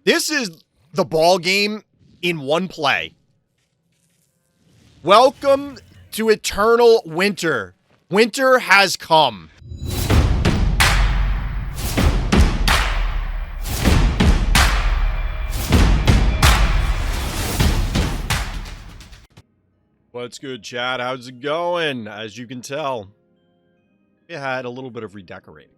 This is the ball game in one play. Welcome to eternal winter. Winter has come. What's good, chat? How's it going? As you can tell, we had a little bit of redecorating.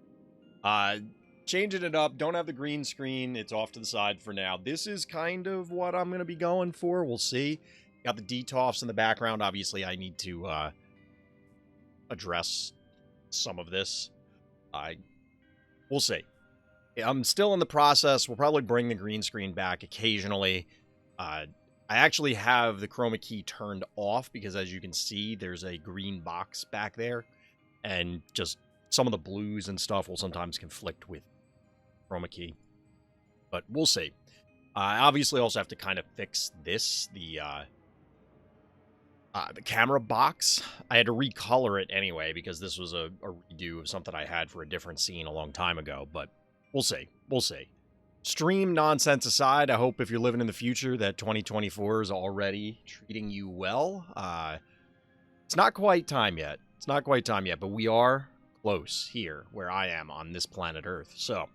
Changing it up. Don't have the green screen. It's off to the side for now. This is kind of what I'm going to be going for. We'll see. Got the DTOFs in the background. Obviously, I need to address some of this. We'll see. I'm still in the process. We'll probably bring the green screen back occasionally. I actually have the chroma key turned off because, as you can see, there's a green box back there. And just some of the blues and stuff will sometimes conflict with chroma key. But we'll see. I obviously also have to kind of fix this, the camera box. I had to recolor it anyway because this was a redo of something I had for a different scene a long time ago. But we'll see. We'll see. Stream nonsense aside, I hope if you're living in the future that 2024 is already treating you well. It's not quite time yet. It's not quite time yet, but we are close here where I am on this planet Earth. So,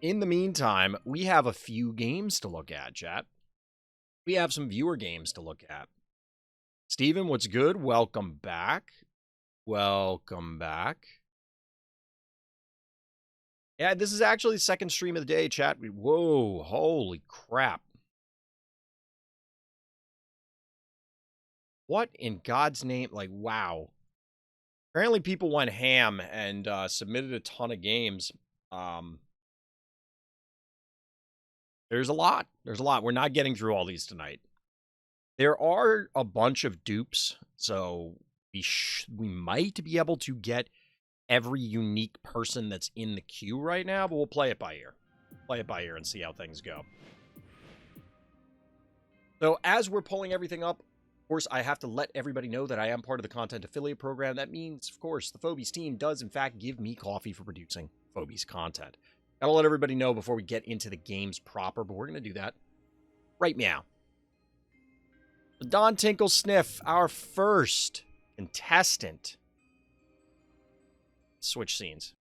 in the meantime, we have a few games to look at, chat. We have some viewer games to look at. Steven, what's good? Welcome back. Welcome back. Yeah, this is actually the second stream of the day, chat. Whoa, holy crap. What in God's name? Like, wow. Apparently people went ham and submitted a ton of games. There's a lot. There's a lot. We're not getting through all these tonight. There are a bunch of dupes, so we might be able to get every unique person that's in the queue right now, but we'll play it by ear. Play it by ear and see how things go. So as we're pulling everything up, of course, I have to let everybody know that I am part of the content affiliate program. That means, of course, the Phobies team does, in fact, give me coffee for producing Phobies content. Gotta let everybody know before we get into the games proper, but we're gonna do that right meow. The dontinklesnif, our first contestant. Switch scenes.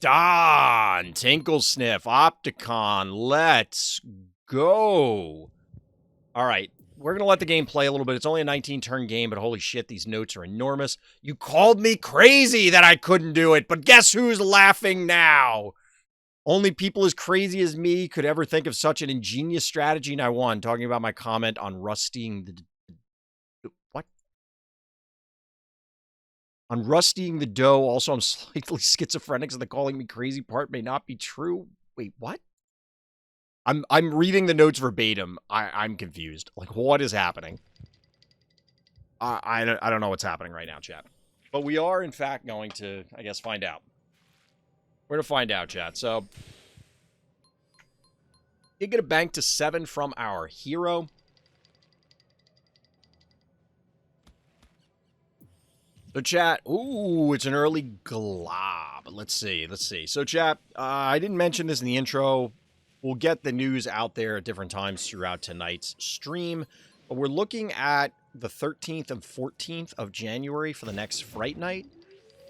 dontinklesnif, Opticon, let's go. All right, we're going to let the game play a little bit. It's only a 19-turn game, but holy shit, these notes are enormous. You called me crazy that I couldn't do it, but guess who's laughing now? Only people as crazy as me could ever think of such an ingenious strategy, and I won. Talking about my comment on rustying the... What? On rustying the dough. Also, I'm slightly schizophrenic, so the calling me crazy part may not be true. Wait, what? I'm reading the notes verbatim. I'm confused. Like, what is happening? I don't know what's happening right now, chat. But we are, in fact, going to, I guess, find out. We're going to find out, chat. So, you get a bank to 7 from our hero. So, chat, ooh, it's an early glob. Let's see. So, chat, I didn't mention this in the intro. We'll get the news out there at different times throughout tonight's stream. But we're looking at the 13th and 14th of January for the next Fright Night.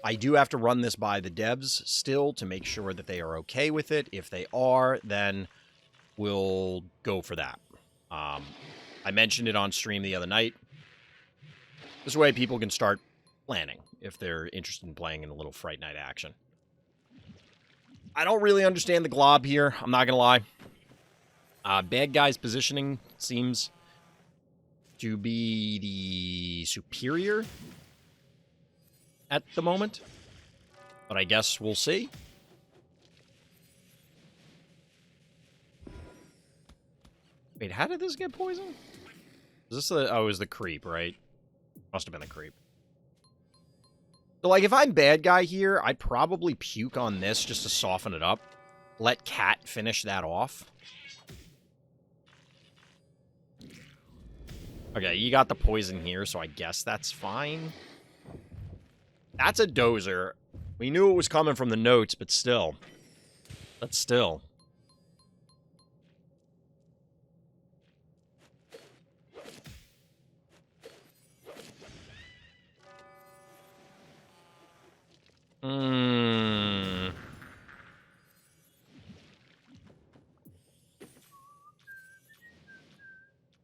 I do have to run this by the devs still to make sure that they are okay with it. If they are, then we'll go for that. I mentioned it on stream the other night. This way people can start planning if they're interested in playing in a little Fright Night action. I don't really understand the glob here. I'm not going to lie. Bad guy's positioning seems to be the superior at the moment. But I guess we'll see. Wait, how did this get poisoned? Is this the... Oh, it was the creep, right? Must have been the creep. So, like, if I'm bad guy here, I'd probably puke on this just to soften it up. Let Cat finish that off. Okay, you got the poison here, so I guess that's fine. That's a dozer. We knew it was coming from the notes, but still. But still.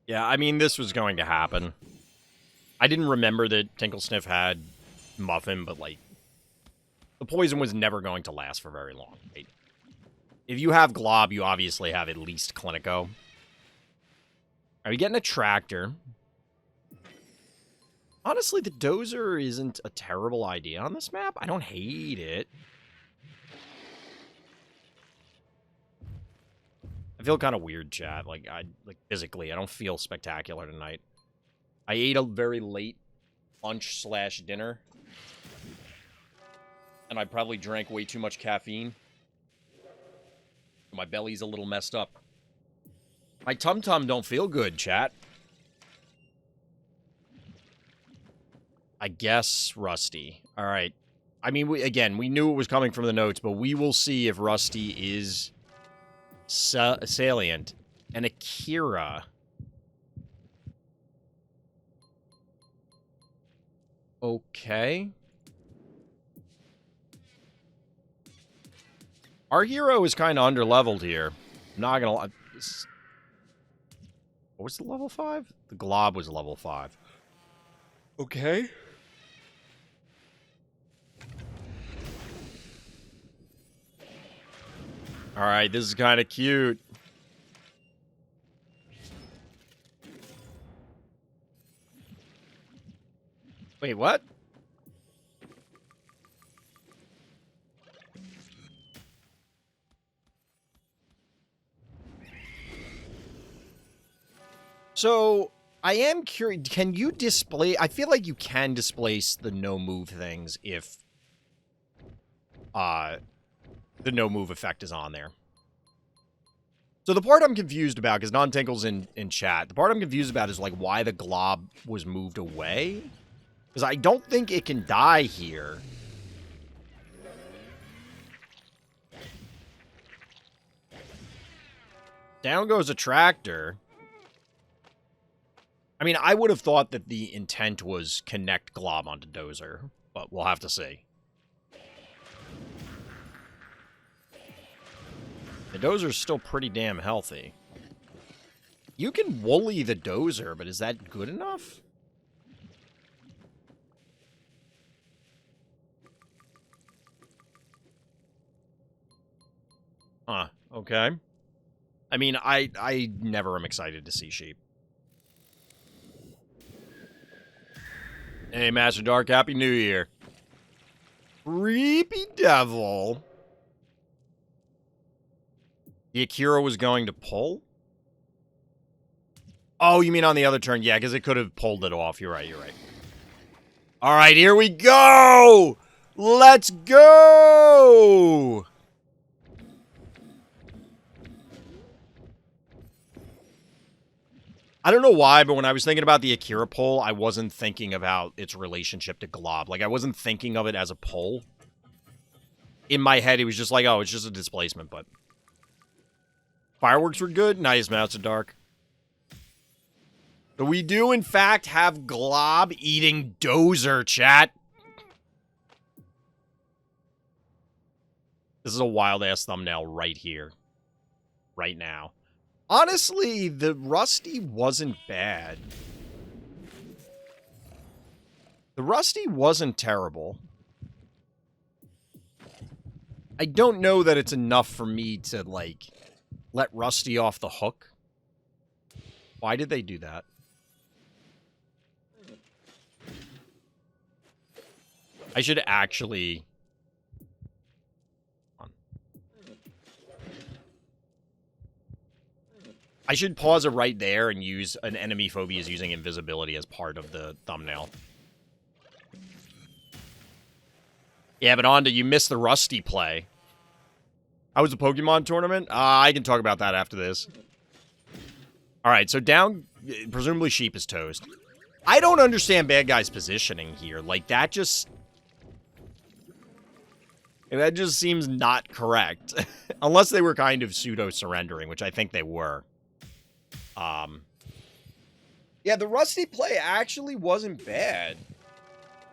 Yeah, I mean, this was going to happen. I didn't remember that Tinklesnif had Muffin, but, like, the poison was never going to last for very long, right? If you have Glob, you obviously have at least Clinico. Are we getting a Tractor? Honestly, the Dozer isn't a terrible idea on this map. I don't hate it. I feel kind of weird, chat. Like, physically, I don't feel spectacular tonight. I ate a very late lunch/dinner. And I probably drank way too much caffeine. My belly's a little messed up. My tum-tum don't feel good, chat. I guess Rusty. All right. I mean, we knew it was coming from the notes, but we will see if Rusty is salient. And Akira. Okay. Our hero is kind of underleveled here. I'm not gonna lie. What was the level 5? The Glob was level 5. Okay. Alright, this is kind of cute. Wait, what? So, I am curious, can you display... I feel like you can displace the no-move things if the no-move effect is on there. So the part I'm confused about, because Non-Tinkle's in chat, the part I'm confused about is, like, why the Glob was moved away. Because I don't think it can die here. Down goes a Tractor. I mean, I would have thought that the intent was connect Glob onto Dozer, but we'll have to see. The Dozer's still pretty damn healthy. You can woolly the Dozer, but is that good enough? Huh, okay. I mean, I never am excited to see sheep. Hey, Master Dark, Happy New Year. Creepy Devil. The Akira was going to pull? Oh, you mean on the other turn? Yeah, because it could have pulled it off. You're right, you're right. All right, here we go! Let's go! I don't know why, but when I was thinking about the Akira pull, I wasn't thinking about its relationship to Glob. Like, I wasn't thinking of it as a pull. In my head, it was just like, oh, it's just a displacement, but... Fireworks were good? Nice, Master Dark. But we do, in fact, have Glob eating Dozer, chat. This is a wild-ass thumbnail right here. Right now. Honestly, the Rusty wasn't bad. The Rusty wasn't terrible. I don't know that it's enough for me to, like, let Rusty off the hook. Why did they do that? I should actually... I should pause it right there and use an enemy Phobies using invisibility as part of the thumbnail. Yeah, but Onda, you missed the Rusty play. How was the Pokemon tournament? I can talk about that after this. Alright, so down, presumably Sheep is toast. I don't understand Bad Guy's positioning here. Like, that just... And that just seems not correct. Unless they were kind of pseudo-surrendering, which I think they were. Yeah, the Rusty play actually wasn't bad.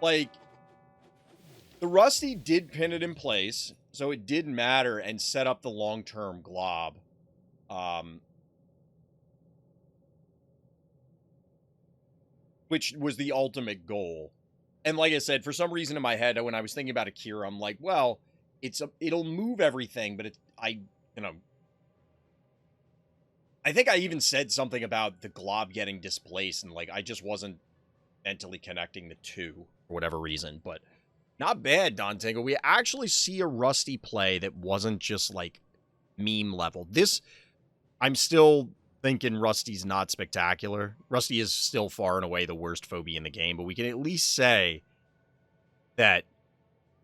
Like, the Rusty did pin it in place, so it did matter and set up the long-term glob. Which was the ultimate goal. And like I said, for some reason in my head, when I was thinking about Akira, I'm like, well, it'll move everything, but I think I even said something about the glob getting displaced, and like I just wasn't mentally connecting the two for whatever reason. But not bad, Don Tingle. We actually see a Rusty play that wasn't just like meme level. This, I'm still thinking Rusty's not spectacular. Rusty is still far and away the worst phobie in the game, but we can at least say that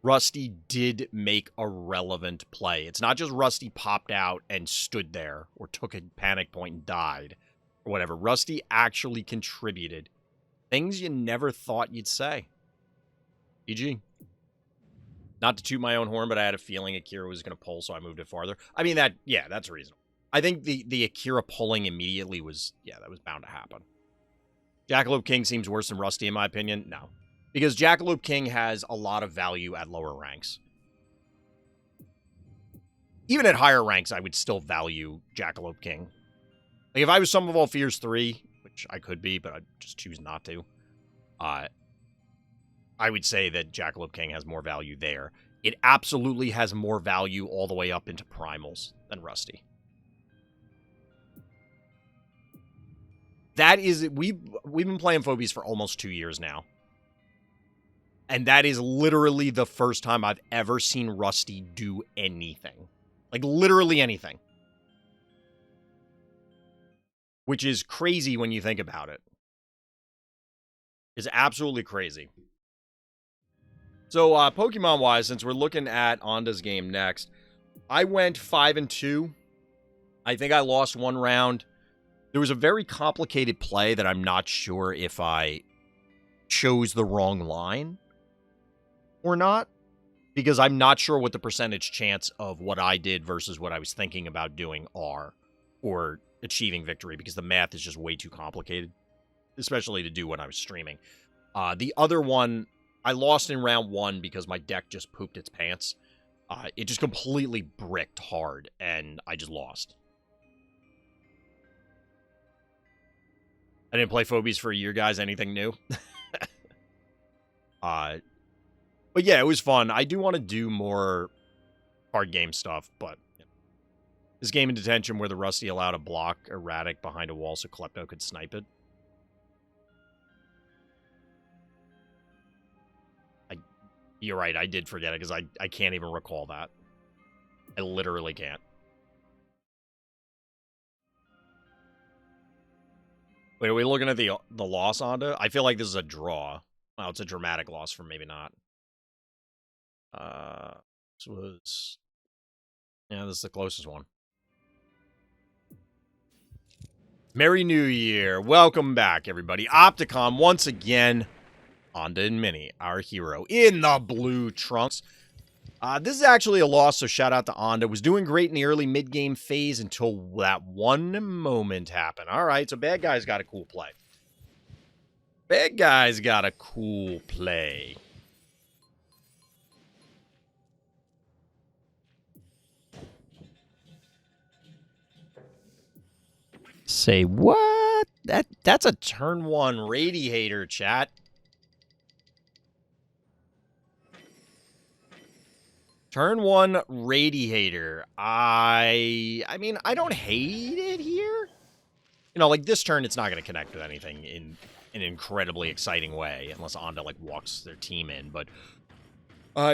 Rusty did make a relevant play. It's not just Rusty popped out and stood there or took a panic point and died or whatever. Rusty actually contributed things you never thought you'd say. GG. Not to toot my own horn, but I had a feeling Akira was going to pull, so I moved it farther. I mean, that's reasonable. I think the Akira pulling immediately was, that was bound to happen. Jackalope King seems worse than Rusty, in my opinion. No. Because Jackalope King has a lot of value at lower ranks. Even at higher ranks, I would still value Jackalope King. Like, if I was Sum of All Fears 3, which I could be, but I just choose not to, I would say that Jackalope King has more value there. It absolutely has more value all the way up into Primals than Rusty. That is, we've been playing Phobies for almost 2 years now. And that is literally the first time I've ever seen Rusty do anything. Like, literally anything. Which is crazy when you think about it. It's absolutely crazy. So, Pokemon-wise, since we're looking at Onda's game next, I went 5-2. I think I lost one round. There was a very complicated play that I'm not sure if I chose the wrong line or not, because I'm not sure what the percentage chance of what I did versus what I was thinking about doing are, or achieving victory, because the math is just way too complicated, especially to do when I was streaming. The other one, I lost in round 1 because my deck just pooped its pants. It just completely bricked hard, and I just lost. I didn't play Phobies for a year, guys. Anything new? But yeah, it was fun. I do want to do more card game stuff, but this game in detention where the Rusty allowed a block erratic behind a wall so Klepto could snipe it. You're right, I did forget it because I can't even recall that. I literally can't. Wait, are we looking at the loss, Onda? I feel like this is a draw. Well, it's a dramatic loss for maybe not. This was... Yeah, this is the closest one. Merry New Year. Welcome back, everybody. Opticon, once again. Onda and Minnie, our hero, in the blue trunks. This is actually a loss, so shout out to Onda. Was doing great in the early mid-game phase until that one moment happened. All right, so bad guy's got a cool play. Bad guy's got a cool play. Say what? That's a turn 1 Radiator, chat. Turn 1 Radiator. I mean, I don't hate it here. You know, like this turn, it's not going to connect with anything in an incredibly exciting way, unless Onda, like, walks their team in. But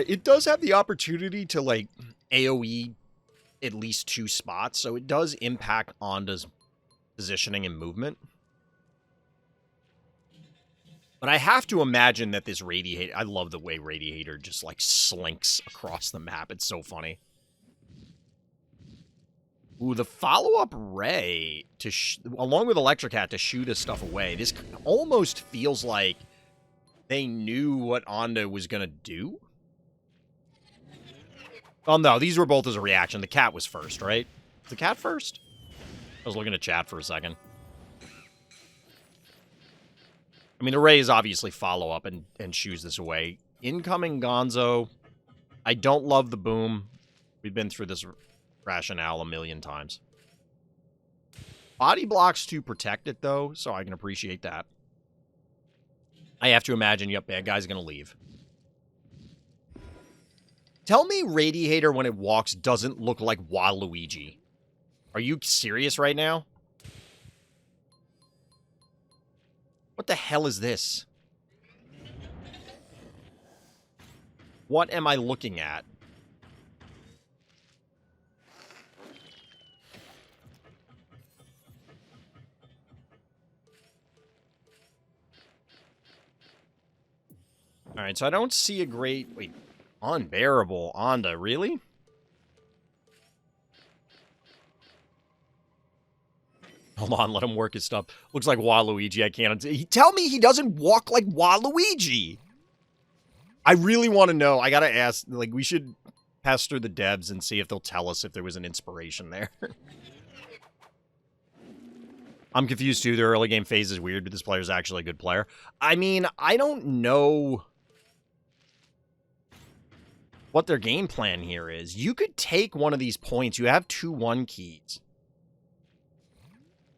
it does have the opportunity to, like, AoE at least 2 spots, so it does impact Onda's positioning and movement. But I have to imagine that this Radiator... I love the way Radiator just, like, slinks across the map. It's so funny. Ooh, the follow-up Ray, along with Electric Hat, to shoot his stuff away. This almost feels like they knew what Onda was going to do. Oh, no, these were both as a reaction. The cat was first, right? Was the cat first? I was looking at chat for a second. I mean, the Rays obviously follow up and shoos this away. Incoming Gonzo. I don't love the boom. We've been through this rationale a million times. Body blocks to protect it, though, so I can appreciate that. I have to imagine, yep, bad guy's going to leave. Tell me Radiator, when it walks, doesn't look like Waluigi. Are you serious right now? What the hell is this? What am I looking at? Alright, so I don't see a great... Wait, unbearable Onda, really? Hold on, let him work his stuff. Looks like Waluigi, I can't... Tell me he doesn't walk like Waluigi! I really want to know. I gotta ask, like, we should pester the devs and see if they'll tell us if there was an inspiration there. I'm confused, too. The early game phase is weird, but this player's actually a good player. I mean, I don't know what their game plan here is. You could take one of these points. You have 2-1 keys.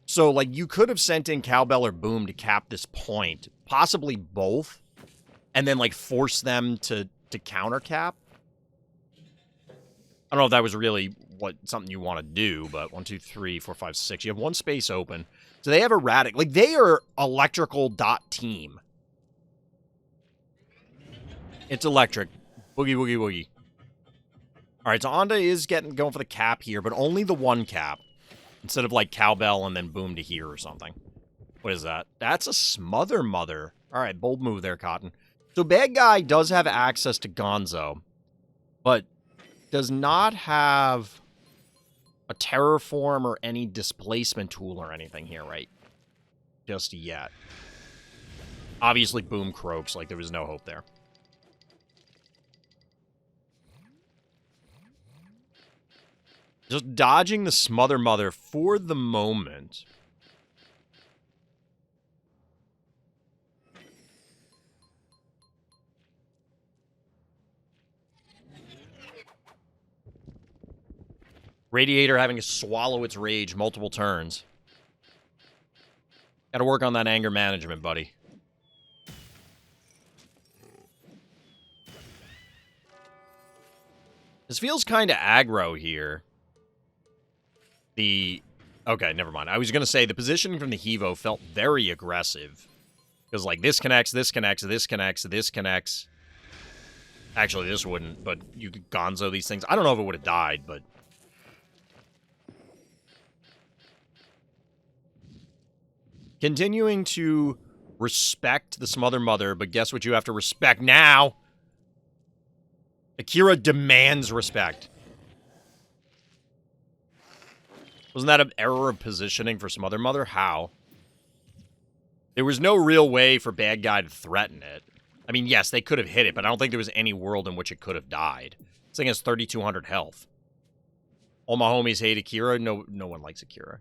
So, like, you could have sent in Cowbell or Boom to cap this point. Possibly both. And then, like, force them to counter cap. I don't know if that was really something you want to do, but 1, 2, 3, 4, 5, 6. You have one space open. So they have erratic. Like, they are electrical team. It's electric. Boogie, woogie, woogie. All right, so Onda is going for the cap here, but only the one cap. Instead of, like, Cowbell and then Boom to here or something. What is that? That's a Smother Mother. All right, bold move there, Cotton. So bad guy does have access to Gonzo, but does not have a Terraform or any displacement tool or anything here, right? Just yet. Obviously, Boom croaks like there was no hope there. Just dodging the Smother Mother for the moment. Radiator having to swallow its rage multiple turns. Gotta work on that anger management, buddy. This feels kind of aggro here. Okay, never mind. I was going to say the positioning from the Hevo felt very aggressive. Because, like, this connects, this connects, this connects, this connects. Actually, this wouldn't, but you could Gonzo these things. I don't know if it would have died, but... Continuing to respect the Smother Mother, but guess what you have to respect now? Akira demands respect. Wasn't that an error of positioning for Smother Mother? How? There was no real way for bad guy to threaten it. I mean, yes, they could have hit it, but I don't think there was any world in which it could have died. This thing has 3,200 health. All my homies hate Akira. No one likes Akira.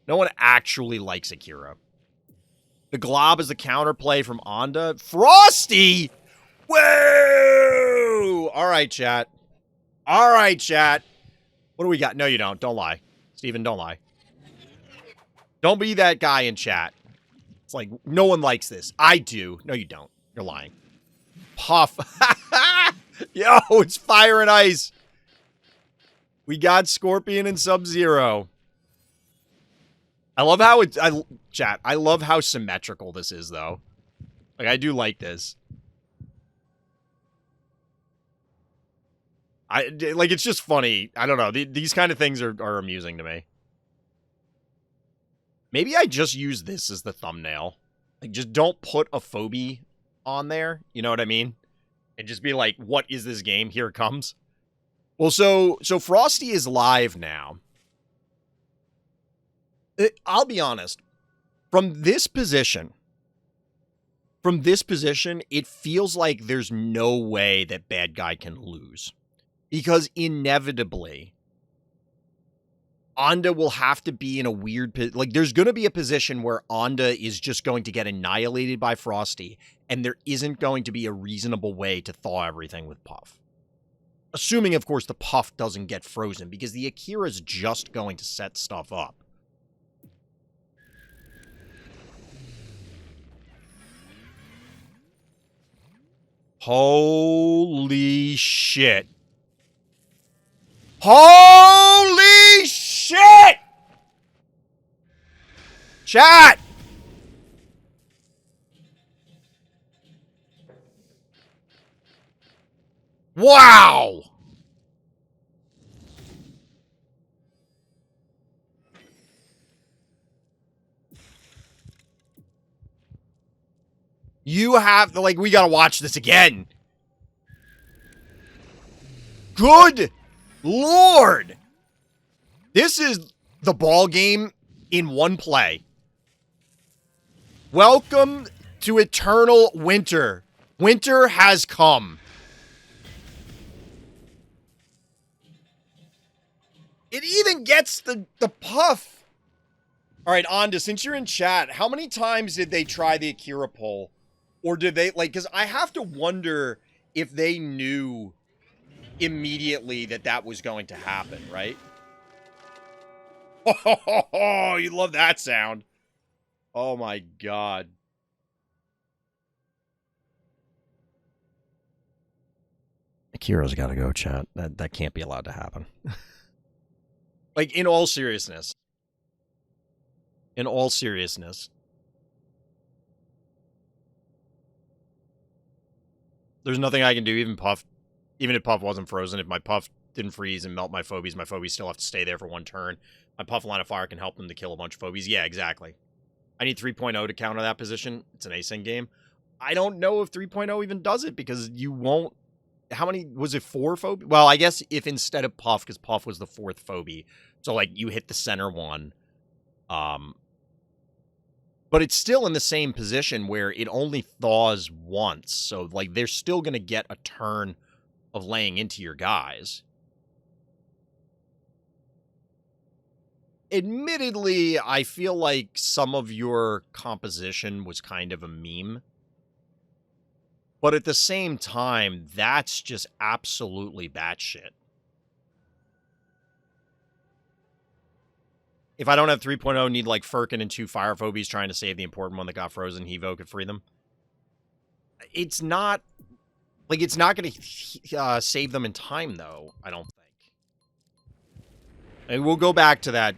No one actually likes Akira. The Glob is the counterplay from Onda. Frosty! Whoa! All right, chat. All right, chat. What do we got? No, you don't. Don't lie. Steven, don't lie. Don't be that guy in chat. It's like, no one likes this. I do. No, you don't. You're lying. Puff. Yo, it's Fire and Ice. We got Scorpion and Sub-Zero. I love how chat, I love how symmetrical this is, though. Like, I do like this. Like, it's just funny. I don't know. These kind of things are amusing to me. Maybe I just use this as the thumbnail. Like, just don't put a Phobie on there. You know what I mean? And just be like, what is this game? Here it comes. Well, so Frosty is live now. I'll be honest. From this position, it feels like there's no way that bad guy can lose. Because inevitably, Onda will have to be in a weird... Like, there's going to be a position where Onda is just going to get annihilated by Frosty, and there isn't going to be a reasonable way to thaw everything with Puff. Assuming, of course, the Puff doesn't get frozen, because the Akira's just going to set stuff up. Holy shit. Holy shit! Chat! Wow! You have, like, we gotta watch this again. Good Lord! This is the ball game in one play. Welcome to eternal winter. Winter has come. It even gets the Puff. All right, Onda, since you're in chat, how many times did they try the Akira pull? Or did they, like, because I have to wonder if they knew immediately that that was going to happen, right? Oh, you love that sound. Oh my god. Akira's gotta go, chat. That can't be allowed to happen. Like, in all seriousness. In all seriousness. There's nothing I can do, even if Puff wasn't frozen. If my Puff didn't freeze and melt my Phobies still have to stay there for one turn. My Puff line of fire can help them to kill a bunch of Phobies. Yeah, exactly. I need 3.0 to counter that position. It's an async game. I don't know if 3.0 even does it, because you won't... How many... Was it 4 Phobies? Well, I guess if instead of Puff, because Puff was the 4th Phobie. So, like, you hit the center one. But it's still in the same position where it only thaws once. So, like, they're still going to get a turn of laying into your guys. Admittedly, I feel like some of your composition was kind of a meme. But at the same time, that's just absolutely batshit. If I don't have 3.0, need like Firkin and 2 Fire Phobies trying to save the important one that got frozen. Hevo could free them. It's not... Like, it's not going to save them in time, though, I don't think. And we'll go back to that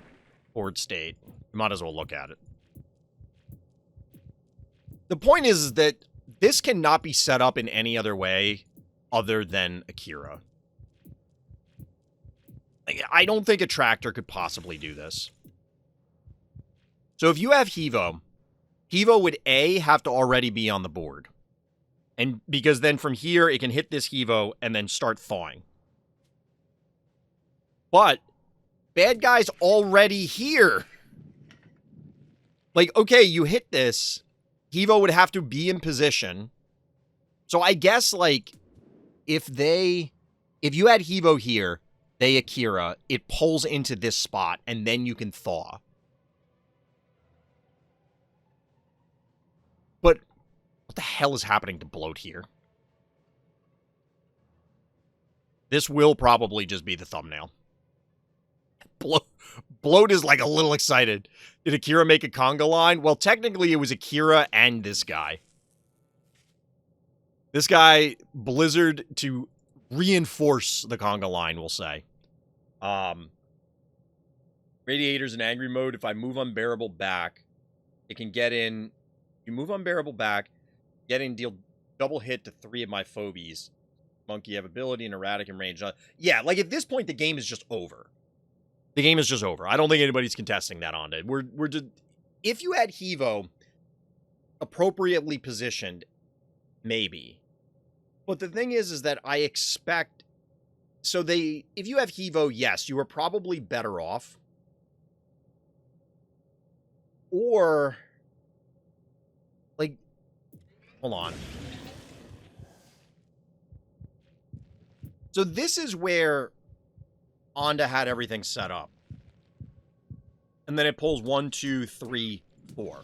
board state. We might as well look at it. The point is that this cannot be set up in any other way other than Akira. Like, I don't think a tractor could possibly do this. So if you have Hevo, Hevo would A, have to already be on the board. And because then from here, it can hit this Hevo and then start thawing. But bad guy's already here. Like, okay, you hit this. Hevo would have to be in position. So I guess, like, if you had Hevo here, they Akira, it pulls into this spot, and then you can thaw. But what the hell is happening to Bloat here? This will probably just be the thumbnail. Bloat is like a little excited. Did Akira make a conga line? Well, technically it was Akira and this guy. This guy, Blizzard, to reinforce the conga line, we'll say. Radiator's in angry mode. If I move Unbearable back, it can get in. You move Unbearable back, get in, deal double hit to 3 of my Phobies. Monkey have ability and erratic and range. Yeah, like at this point, the game is just over. The game is just over. I don't think anybody's contesting that on it. We're just... If you had Hevo appropriately positioned, maybe. But the thing is that I expect... So if you have Hevo, yes, you are probably better off. Or... Like... Hold on. So this is where Onda had everything set up. And then it pulls 1, 2, 3, 4.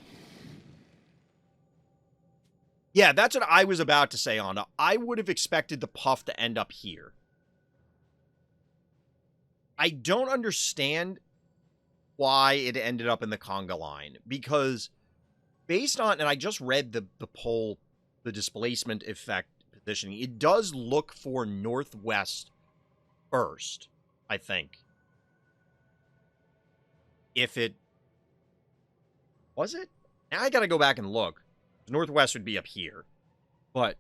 Yeah, that's what I was about to say, Onda. I would have expected the Puff to end up here. I don't understand why it ended up in the conga line, because based on, and I just read the poll, the displacement effect positioning, it does look for northwest first, I think. If it... Was it? Now I gotta go back and look. Northwest would be up here. But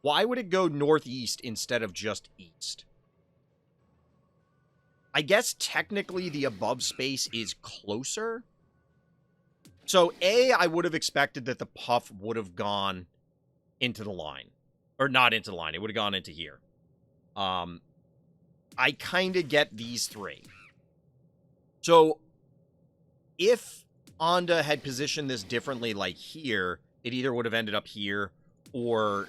why would it go northeast instead of just east? I guess technically the above space is closer. So A, I would have expected that the Puff would have gone into the line. Or not into the line. It would have gone into here. I kind of get these three. So if Onda had positioned this differently, like here, it either would have ended up here, or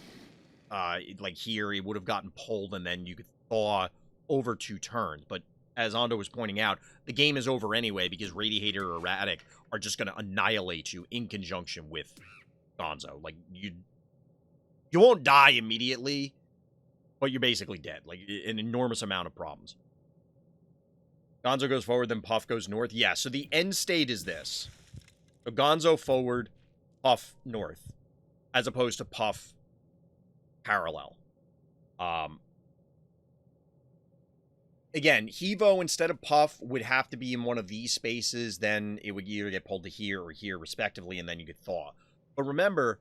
like here, it would have gotten pulled, and then you could thaw over 2 turns. But as Onda was pointing out, the game is over anyway, because Radiator or Erratic are just going to annihilate you in conjunction with Gonzo. Like, you won't die immediately, but you're basically dead. Like, an enormous amount of problems. Gonzo goes forward, then Puff goes north. Yeah, so the end state is this. So Gonzo forward, Puff north, as opposed to Puff parallel. Again, Hevo instead of Puff would have to be in one of these spaces, then it would either get pulled to here or here, respectively, and then you could thaw. But remember,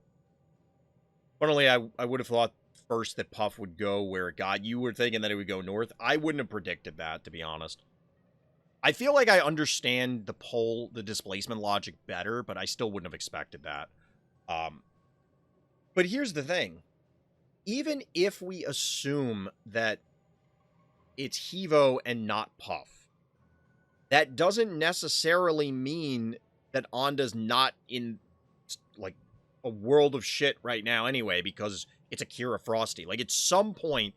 funnily, I would have thought first that Puff would go where it got. You were thinking that it would go north. I wouldn't have predicted that, to be honest. I feel like I understand the displacement logic better, but I still wouldn't have expected that. But here's the thing. Even if we assume that it's Hevo and not Puff, that doesn't necessarily mean that Onda's not in, like, a world of shit right now anyway, because it's Akira Frosty. Like, at some point,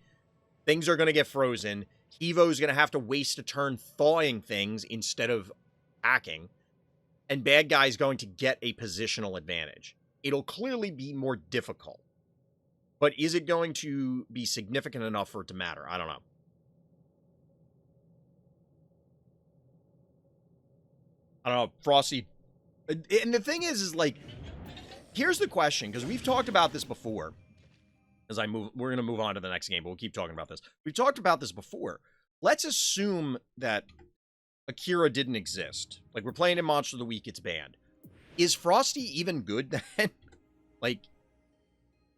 things are going to get frozen. Hevo's going to have to waste a turn thawing things instead of hacking. And bad guy's going to get a positional advantage. It'll clearly be more difficult. But is it going to be significant enough for it to matter? I don't know. I don't know, Frosty. And the thing is like, here's the question, because we've talked about this before. We're going to move on to the next game, but we'll keep talking about this. We've talked about this before. Let's assume that Akira didn't exist. Like, we're playing in Monster of the Week, it's banned. Is Frosty even good then? Like,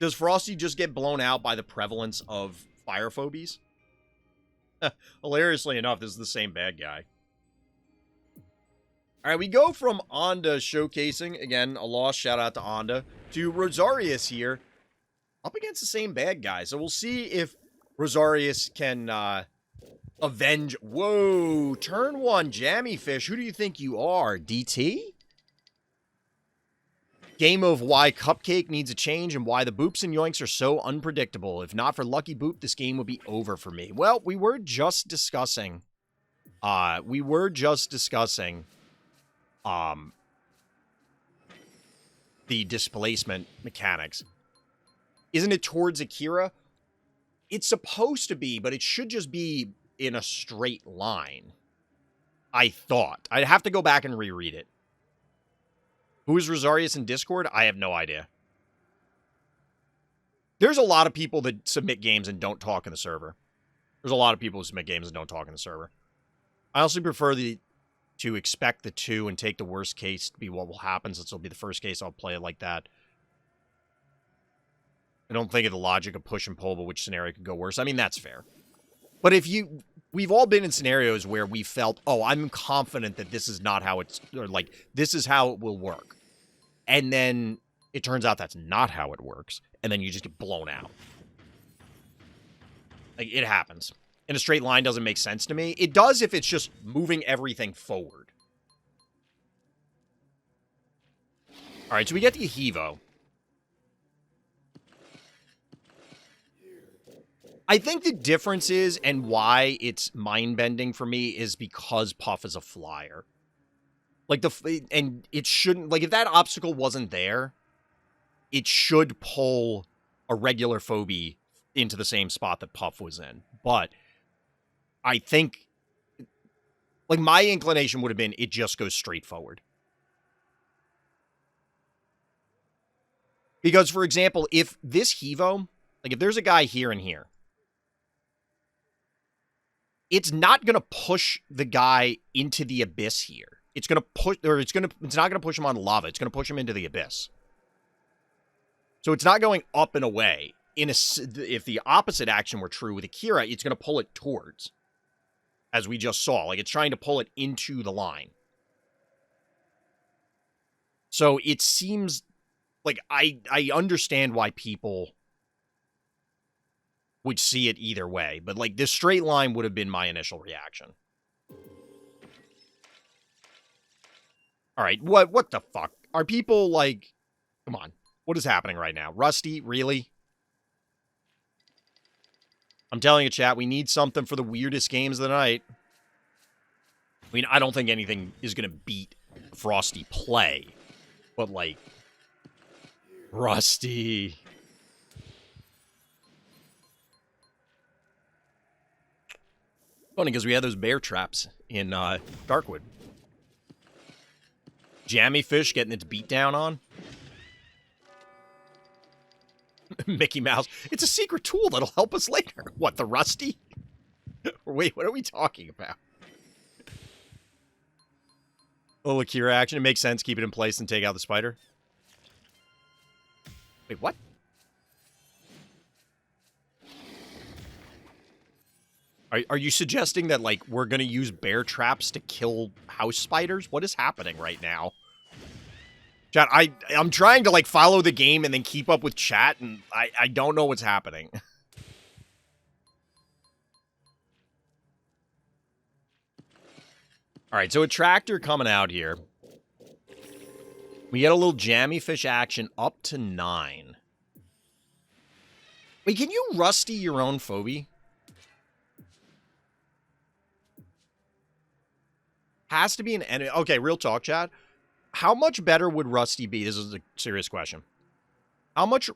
does Frosty just get blown out by the prevalence of fire phobies? Hilariously enough, this is the same bad guy. All right, we go from Onda showcasing, again, a lost shout out to Onda, to Rossarius here, up against the same bad guy. So we'll see if Rossarius can avenge... Whoa, turn 1, Jammy Fish. Who do you think you are, DT? Game of why Cupcake needs a change and why the boops and yoinks are so unpredictable. If not for Lucky Boop, this game would be over for me. Well, we were just discussing... the displacement mechanics. Isn't it towards Akira? It's supposed to be, but it should just be in a straight line. I thought. I'd have to go back and reread it. Who is Rossarius in Discord? I have no idea. There's a lot of people that submit games and don't talk in the server. There's a lot of people who submit games and don't talk in the server. I also prefer to expect the 2 and take the worst case to be what will happen, since it'll be the first case I'll play it like that. I don't think of the logic of push and pull, but which scenario could go worse. I mean, that's fair. But we've all been in scenarios where we felt, oh, I'm confident that this is not how it's, or like, this is how it will work. And then it turns out that's not how it works. And then you just get blown out. Like, it happens. And a straight line doesn't make sense to me. It does if it's just moving everything forward. All right, so we get the Hevo. I think the difference is, and why it's mind-bending for me, is because Puff is a flyer. Like, and it shouldn't, like, if that obstacle wasn't there, it should pull a regular Phobie into the same spot that Puff was in. But I think, like, my inclination would have been it just goes straight forward. Because, for example, if this Hevo, like, if there's a guy here and here, it's not going to push the guy into the abyss here. It's going to push, or it's not going to push him on lava. It's going to push him into the abyss. So it's not going up and away. If the opposite action were true with Akira, it's going to pull it towards, as we just saw. Like, it's trying to pull it into the line. So it seems like I understand why people would see it either way. But, like, this straight line would have been my initial reaction. All right, what the fuck? Are people, like... Come on. What is happening right now? Rusty, really? I'm telling you, chat, we need something for the weirdest games of the night. I mean, I don't think anything is going to beat Frosty play. But, like... Rusty... Funny, because we had those bear traps in Darkwood. Jammy Fish getting its beat down on. Mickey Mouse. It's a secret tool that'll help us later. What, the Rusty? Wait, what are we talking about? Oh, Akira action. It makes sense. Keep it in place and take out the spider. Wait, what? Are you suggesting that, like, we're going to use bear traps to kill house spiders? What is happening right now? Chat, I'm trying to, like, follow the game and then keep up with chat, and I don't know what's happening. Alright, so a tractor coming out here. We get a little jammy fish action up to 9. Wait, can you Rusty your own Phobie? Has to be an enemy. Okay, real talk, chat. How much better would Rusty be? This is a serious question. How much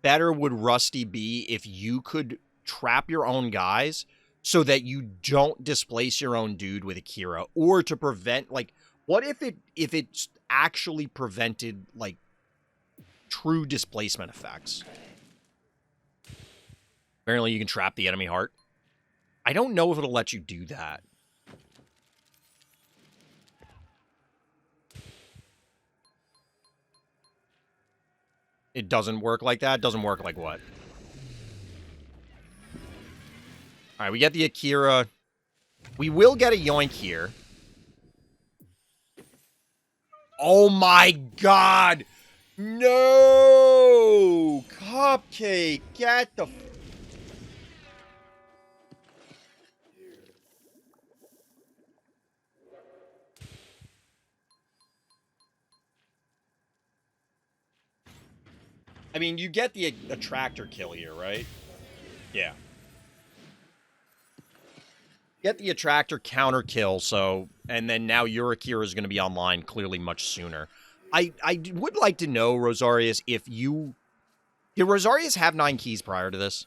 better would Rusty be if you could trap your own guys so that you don't displace your own dude with Akira? Or to prevent, like, what if it actually prevented, like, true displacement effects? Apparently you can trap the enemy heart. I don't know if it'll let you do that. It doesn't work like that? Doesn't work like what? Alright, we get the Akira. We will get a yoink here. Oh my god! No! Cupcake, get the... I mean, you get the attractor kill here, right? Yeah. Get the attractor counter kill, so... And then now your Akira is going to be online clearly much sooner. I would like to know, Rossarius, if you... Did Rossarius have 9 keys prior to this?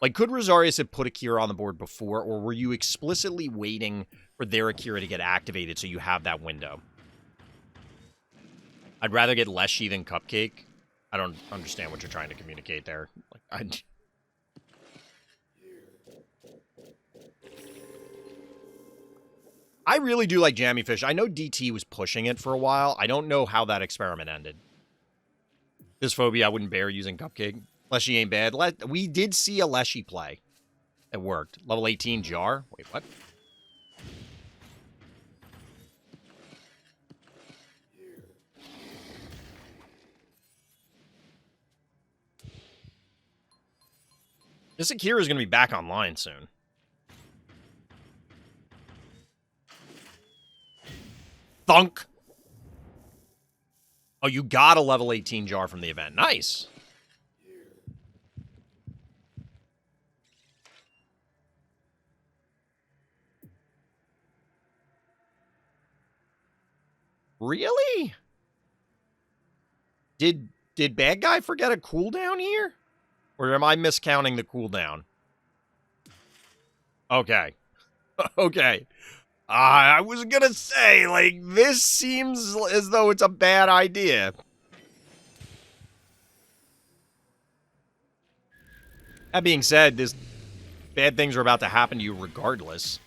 Like, could Rossarius have put Akira on the board before, or were you explicitly waiting for their Akira to get activated so you have that window? I'd rather get Leshy than Cupcake. I don't understand what you're trying to communicate there. Like, I really do like Jammy Fish. I know DT was pushing it for a while. I don't know how that experiment ended. This Phobia I wouldn't bear using Cupcake. Leshy ain't bad. We did see a Leshy play. It worked. Level 18 jar. Wait, what? This Akira is going to be back online soon. Thunk! Oh, you got a level 18 jar from the event. Nice! Really? Did bad guy forget a cooldown here? Or am I miscounting the cooldown? Okay. Okay. I was gonna say, like, this seems as though it's a bad idea. That being said, bad things are about to happen to you regardless.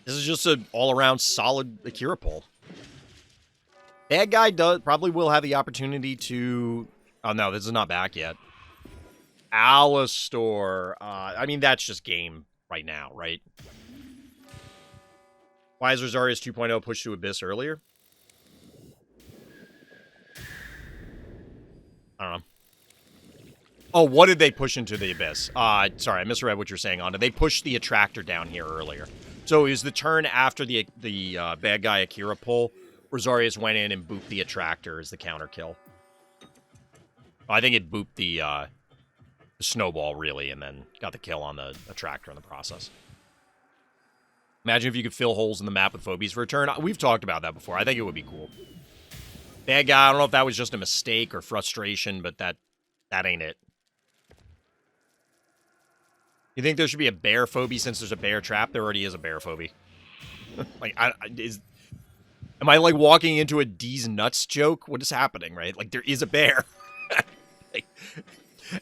This is just an all-around solid Akira pull. Bad guy probably will have the opportunity to... Oh, no, this is not back yet. Alistor. I mean, that's just game right now, right? Why is Rossarius 2.0 pushed to Abyss earlier? I don't know. Oh, what did they push into the Abyss? Sorry, I misread what you're saying, Anna. They pushed the Attractor down here earlier. So it was the turn after the bad guy Akira pull. Rossarius went in and booped the Attractor as the counter kill. I think it booped the snowball, really, and then got the kill on the Attractor in the process. Imagine if you could fill holes in the map with Phobies for a turn. We've talked about that before. I think it would be cool. Bad guy, I don't know if that was just a mistake or frustration, but that ain't it. You think there should be a bear phobie since there's a bear trap? There already is a bear phobie. Like, am I, like, walking into a D's nuts joke? What is happening, right? Like, there is a bear. Like,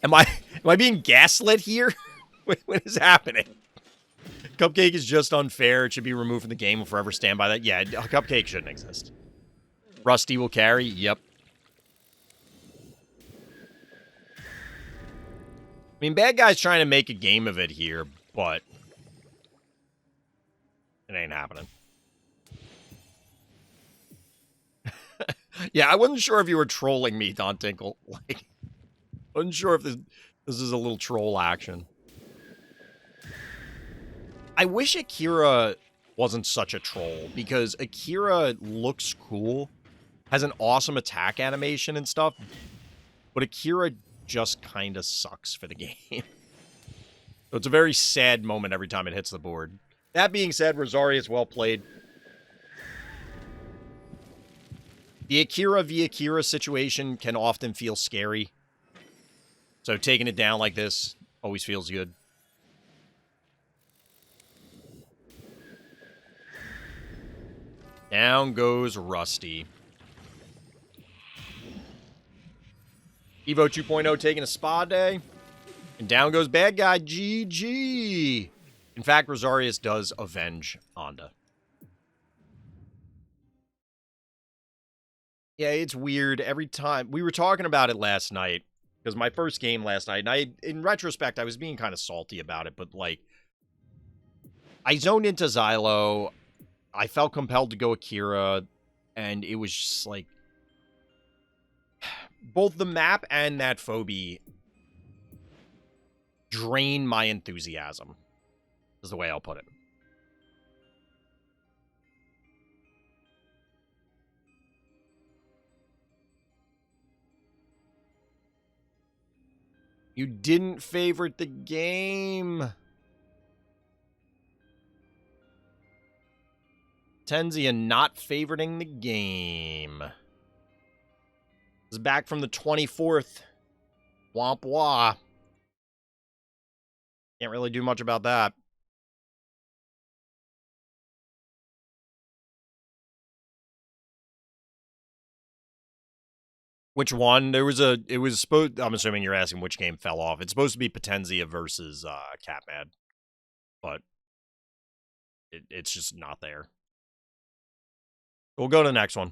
am I being gaslit here? What is happening? Cupcake is just unfair. It should be removed from the game and forever stand by that. Yeah, Cupcake shouldn't exist. Rusty will carry. Yep. I mean, bad guy's trying to make a game of it here, but it ain't happening. Yeah, I wasn't sure if you were trolling me, Dontinkle. Like, wasn't sure if this is a little troll action. I wish Akira wasn't such a troll, because Akira looks cool, has an awesome attack animation and stuff, but Akira just kind of sucks for the game. So it's a very sad moment every time it hits the board. That being said, Rossarius, well played. The Akira v. Akira situation can often feel scary. So taking it down like this always feels good. Down goes Rusty. Evo 2.0 taking a spa day. And down goes bad guy. GG. In fact, Rossarius does avenge Onda. Yeah, it's weird. Every time... We were talking about it last night. Because my first game last night, and in retrospect, I was being kind of salty about it, but, like, I zoned into Xylo, I felt compelled to go Akira, and it was just, like, both the map and that phobie drain my enthusiasm, is the way I'll put it. You didn't favorite the game. Tenzia not favoriting the game. This is back from the 24th. Womp wah. Can't really do much about that. Which one? It was supposed... I'm assuming you're asking which game fell off. It's supposed to be Potenzia versus Catmad. But it's just not there. We'll go to the next one.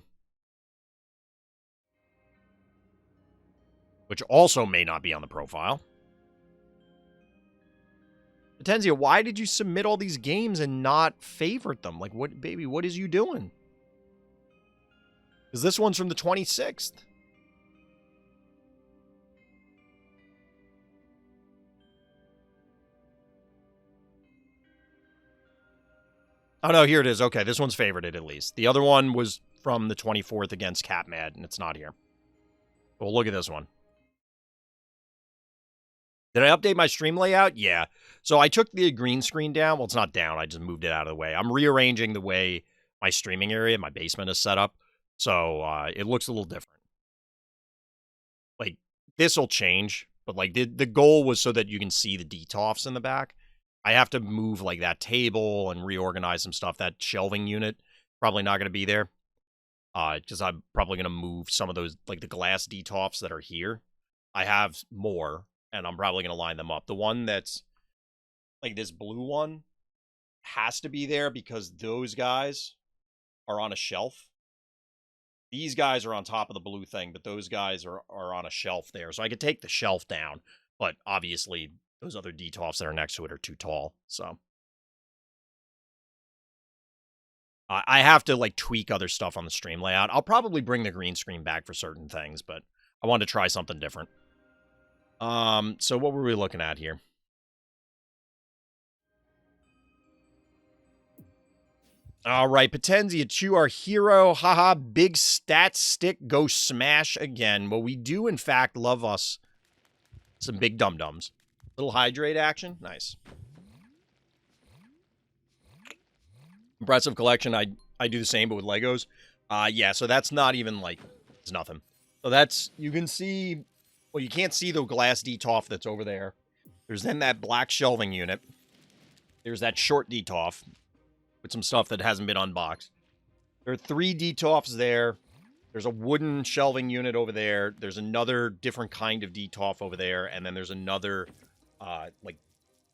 Which also may not be on the profile. Potenzia, why did you submit all these games and not favorite them? Like, what, baby, what is you doing? Because this one's from the 26th. Oh, no, here it is. Okay, this one's favorited at least. The other one was from the 24th against Catmad, and it's not here. Well, look at this one. Did I update my stream layout? Yeah. So I took the green screen down. Well, it's not down. I just moved it out of the way. I'm rearranging the way my streaming area, my basement is set up. So it looks a little different. Like, this will change. But, like, the goal was so that you can see the DTOFs in the back. I have to move, like, that table and reorganize some stuff. That shelving unit, probably not going to be there. Because I'm probably going to move some of those, like, the glass DTOFs that are here. I have more. And I'm probably going to line them up. The one that's, like, this blue one has to be there because those guys are on a shelf. These guys are on top of the blue thing, but those guys are on a shelf there. So I could take the shelf down, but obviously those other DTOFs that are next to it are too tall. So I have to, like, tweak other stuff on the stream layout. I'll probably bring the green screen back for certain things, but I wanted to try something different. So what were we looking at here? All right, Potenzia, chew our hero. Haha, big stat stick, go smash again. Well, we do, in fact, love us some big dum-dums. Little hydrate action. Nice. Impressive collection. I do the same, but with Legos. Yeah, so that's not even, like, it's nothing. So that's, you can see... Well, you can't see the glass DTOF that's over there. There's then that black shelving unit. There's that short DTOF with some stuff that hasn't been unboxed. There are 3 DTOFs there. There's a wooden shelving unit over there. There's another different kind of DTOF over there. And then there's another, like,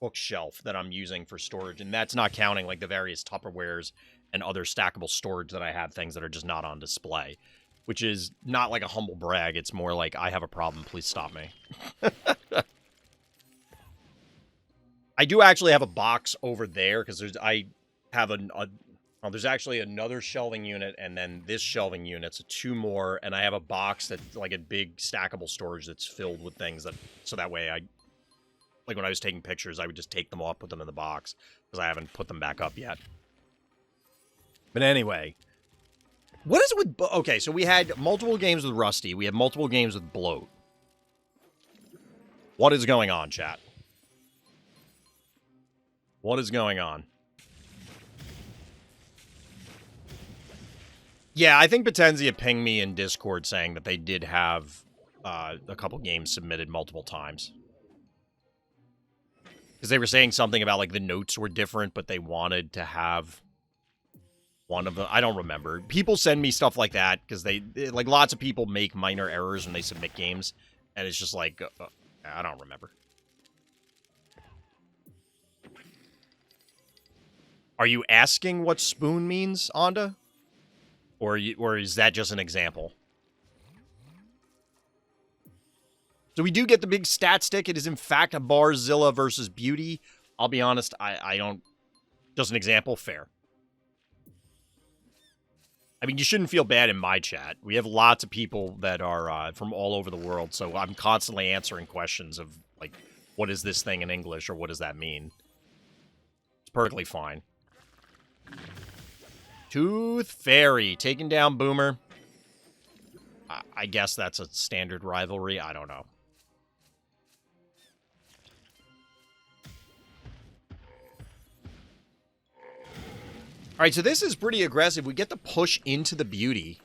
bookshelf that I'm using for storage. And that's not counting, like, the various Tupperwares and other stackable storage that I have, things that are just not on display. Which is not like a humble brag. It's more like, I have a problem. Please stop me. I do actually have a box over there because I have there's actually another shelving unit and then this shelving unit, so 2 more, and I have a box that's like a big stackable storage that's filled with things that, so that way like when I was taking pictures, I would just take them off, put them in the box because I haven't put them back up yet. But anyway. What is it with... Okay, so we had multiple games with Rusty. We have multiple games with Bloat. What is going on, chat? What is going on? Yeah, I think Potenzia pinged me in Discord saying that they did have a couple games submitted multiple times. Because they were saying something about, like, the notes were different, but they wanted to have... one of them. I don't remember. People send me stuff like that because like, lots of people make minor errors when they submit games, and it's just like, I don't remember. Are you asking what spoon means, Onda? Or is that just an example? So we do get the big stat stick. It is, in fact, a Barzilla versus Beauty. I'll be honest, I don't... Just an example, fair. I mean, you shouldn't feel bad in my chat. We have lots of people that are from all over the world, so I'm constantly answering questions of, like, what is this thing in English, or what does that mean? It's perfectly fine. Tooth Fairy, taking down Boomer. I guess that's a standard rivalry. I don't know. All right, so this is pretty aggressive. We get the push into the Beauty.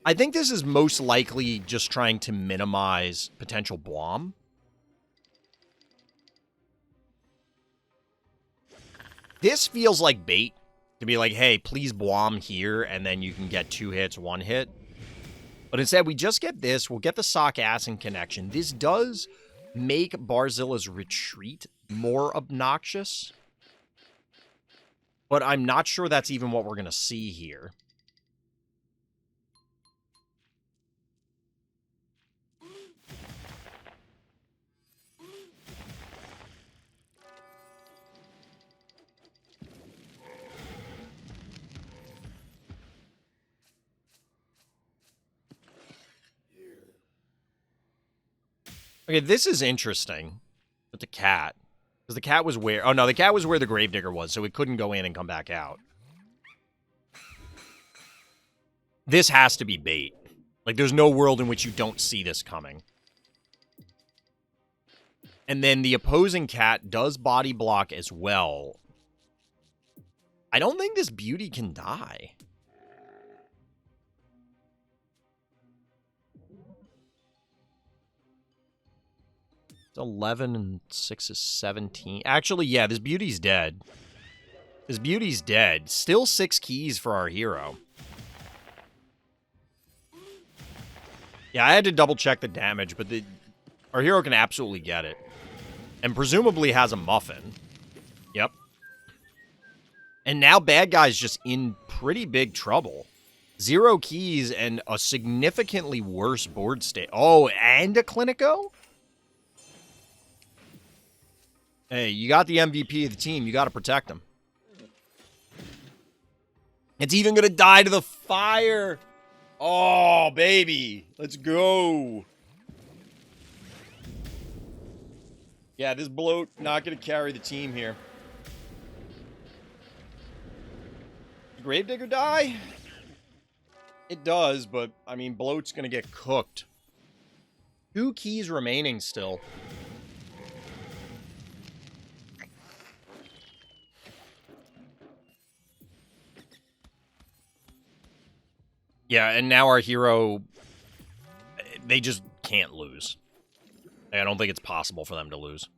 I think this is most likely just trying to minimize potential Blom. This feels like bait. To be like, hey, please Blom here, and then you can get 2 hits, 1 hit. But instead, we just get this. We'll get the Sock Acid connection. This does make Barzilla's retreat more obnoxious. But I'm not sure that's even what we're going to see here. Okay, this is interesting with the cat. Because the cat was where... Oh, no, the cat was where the Gravedigger was, so it couldn't go in and come back out. This has to be bait. Like, there's no world in which you don't see this coming. And then the opposing cat does body block as well. I don't think this beauty can die. It's 11 and 6 is 17. Actually, yeah, this beauty's dead. This beauty's dead. Still 6 keys for our hero. Yeah, I had to double check the damage, but our hero can absolutely get it. And presumably has a muffin. Yep. And now bad guy's just in pretty big trouble. 0 keys and a significantly worse board state. Oh, and a Clinico? Hey, you got the MVP of the team. You got to protect him. It's even going to die to the fire. Oh, baby. Let's go. Yeah, this bloat not going to carry the team here. Gravedigger die? It does, but, I mean, bloat's going to get cooked. 2 keys remaining still. Yeah, and now our hero, they just can't lose. I don't think it's possible for them to lose.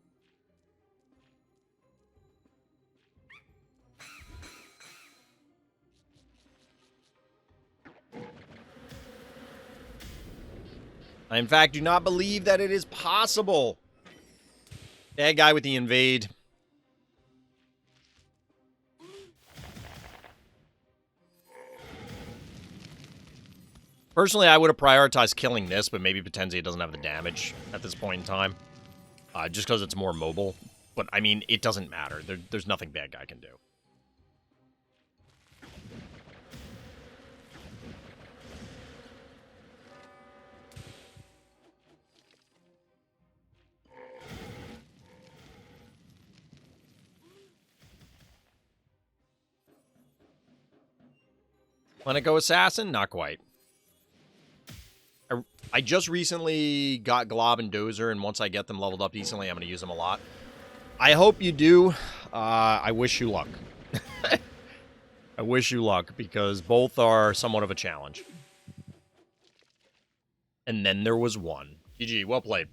I, in fact, do not believe that it is possible. Bad guy with the invade. Personally, I would have prioritized killing this, but maybe Potenza doesn't have the damage at this point in time. Just because it's more mobile. But, I mean, it doesn't matter. There's nothing bad guy can do. Clinico Assassin? Not quite. I just recently got Glob and Dozer, and once I get them leveled up decently, I'm going to use them a lot. I hope you do. I wish you luck. I wish you luck, because both are somewhat of a challenge. And then there was one. GG, well played.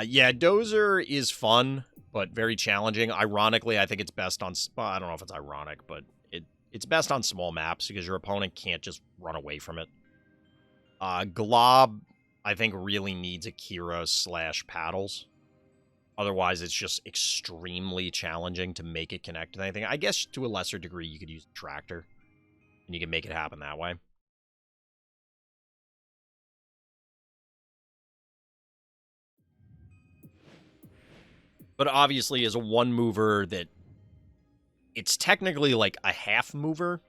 Yeah, Dozer is fun, but very challenging. Ironically, I think it's best on... Well, I don't know if it's ironic, but it's best on small maps, because your opponent can't just run away from it. Glob, I think, really needs Akira/Paddles. Otherwise, it's just extremely challenging to make it connect with anything. I guess to a lesser degree, you could use a tractor, and you can make it happen that way. But obviously, as a one-mover that... It's technically like a half-mover,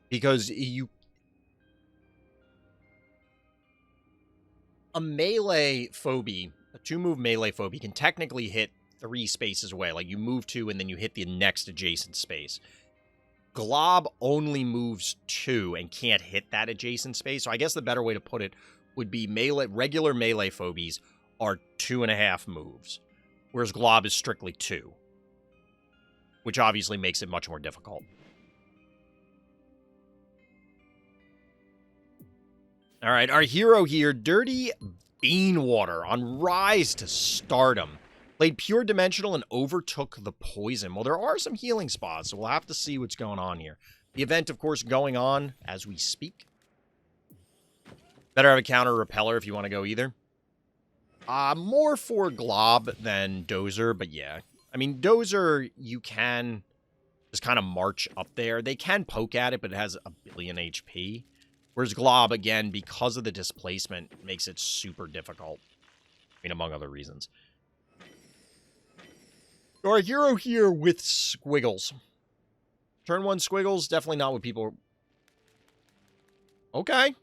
because you... A melee phobie, a 2-move melee phobie, can technically hit 3 spaces away. Like, you move 2, and then you hit the next adjacent space. Glob only moves 2 and can't hit that adjacent space. So I guess the better way to put it would be regular melee phobies are 2.5 moves, whereas Glob is strictly 2, which obviously makes it much more difficult. All right, our hero here, drtyBeanwatr, on Rise to Stardom. Played Pure Dimensional and overtook the Poison. Well, there are some healing spots, so we'll have to see what's going on here. The event, of course, going on as we speak. Better have a counter repeller if you want to go either. More for Glob than Dozer, but yeah. I mean, Dozer, you can just kind of march up there. They can poke at it, but it has 1 billion HP. Whereas Glob, again, because of the displacement, makes it super difficult. I mean, among other reasons. Our hero here with Squiggles. Turn 1 Squiggles, definitely not what people... Okay.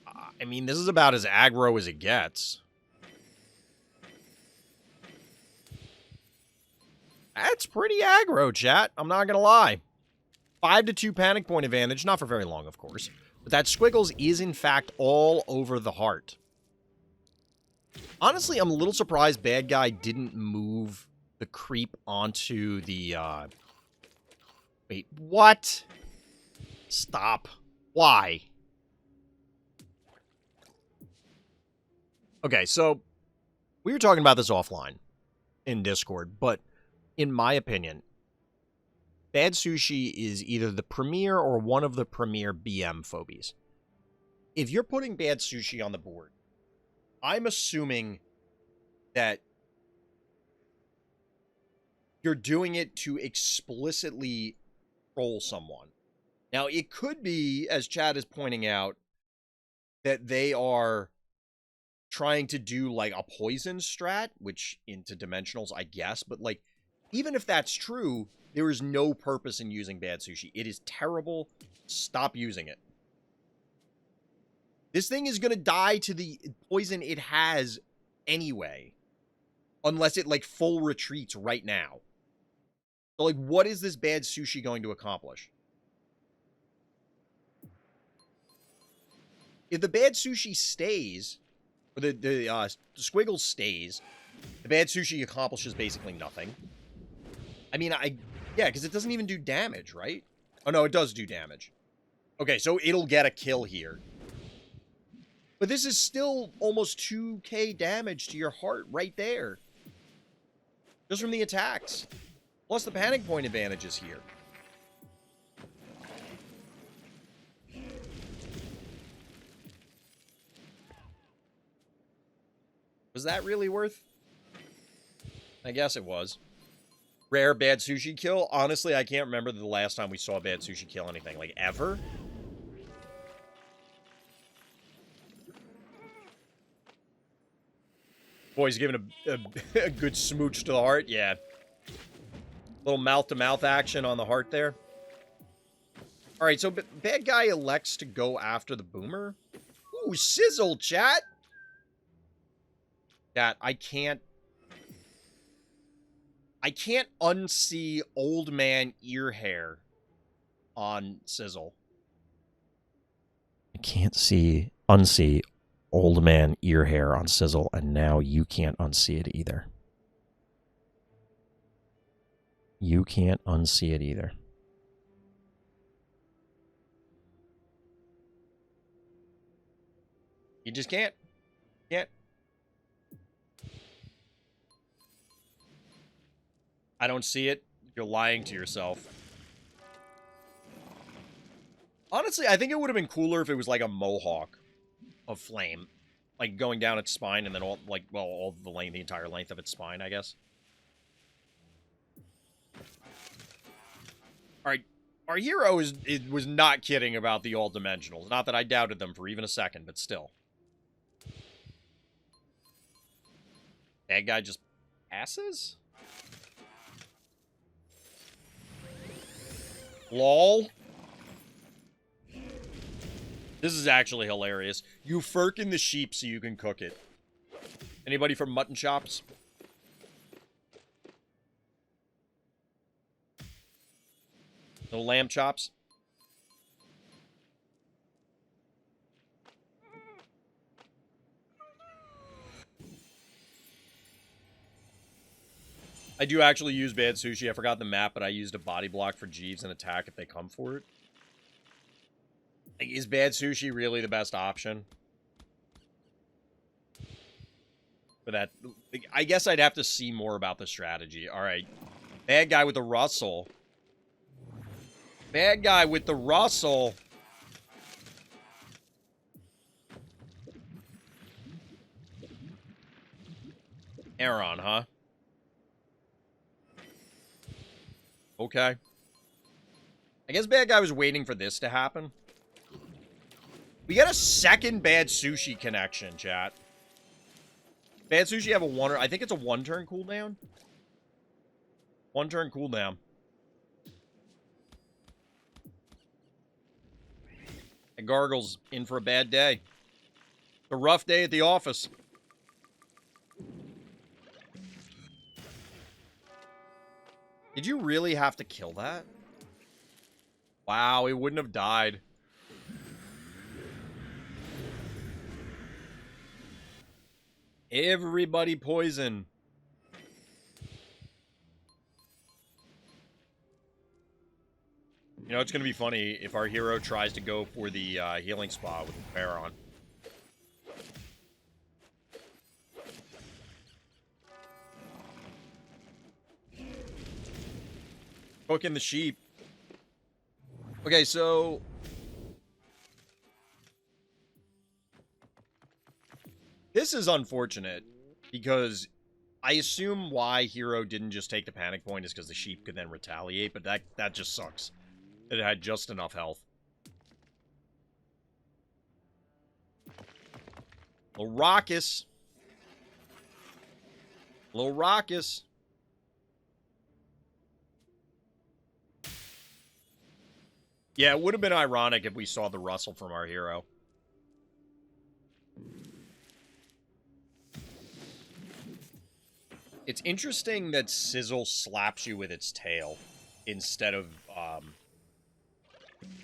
I mean, this is about as aggro as it gets. That's pretty aggro, chat. I'm not going to lie. 5-2 panic point advantage. Not for very long, of course. But that Squiggles is, in fact, all over the heart. Honestly, I'm a little surprised bad guy didn't move the creep onto the, Wait, what? Stop. Why? Okay, so we were talking about this offline in Discord, but in my opinion, Bad Sushi is either the premier or one of the premier BM phobies. If you're putting Bad Sushi on the board, I'm assuming that you're doing it to explicitly troll someone. Now, it could be, as Chad is pointing out, that they are trying to do, like, a poison strat, which into dimensionals, I guess, but, like, even if that's true, there is no purpose in using Bad Sushi. It is terrible. Stop using it. This thing is going to die to the poison it has anyway. Unless it, like, full retreats right now. So, like, what is this Bad Sushi going to accomplish? If the Bad Sushi stays, or the Squiggle stays, the Bad Sushi accomplishes basically nothing. I mean, yeah, because it doesn't even do damage, right? Oh, no, it does do damage. Okay, so it'll get a kill here. But this is still almost 2k damage to your heart right there. Just from the attacks. Plus the panic point advantages here. Was that really worth? I guess it was. Rare Bad Sushi kill? Honestly, I can't remember the last time we saw Bad Sushi kill anything. Like, ever? Boy's giving a good smooch to the heart. Yeah. Little mouth-to-mouth action on the heart there. Alright, so bad guy elects to go after the boomer. Ooh, sizzle, chat! Chat, I can't unsee old man ear hair on Sizzle. I can't unsee old man ear hair on Sizzle, and now you can't unsee it either. You can't unsee it either. You just can't. Can't. I don't see it. You're lying to yourself. Honestly, I think it would have been cooler if it was like a mohawk of flame. Like going down its spine and then all, like, well, all the length, the entire length of its spine, I guess. Alright, our hero was not kidding about the all-dimensionals. Not that I doubted them for even a second, but still. That guy just passes? LOL. This is actually hilarious. You firkin the sheep so you can cook it. Anybody from mutton chops? No lamb chops? I do actually use Bad Sushi. I forgot the map, but I used a body block for Jeeves and attack if they come for it. Like, is Bad Sushi really the best option? For that, I guess I'd have to see more about the strategy. Alright. Bad guy with the Russell. Bad guy with the Russell. Aaron, huh? Okay. I guess bad guy was waiting for this to happen. We got a second Bad Sushi connection, chat. Bad Sushi have a one... I think it's a one-turn cooldown. One-turn cooldown. And Gargle's in for a bad day. A rough day at the office. Did you really have to kill that? Wow, he wouldn't have died. Everybody poison. You know, it's going to be funny if our hero tries to go for the healing spot with the Baron. Hooking the sheep. Okay, so... this is unfortunate, because I assume why Hero didn't just take the panic point is because the sheep could then retaliate, but that just sucks. That it had just enough health. Little Raucous. Little Raucous. Yeah, it would have been ironic if we saw the rustle from our hero. It's interesting that Sizzle slaps you with its tail instead of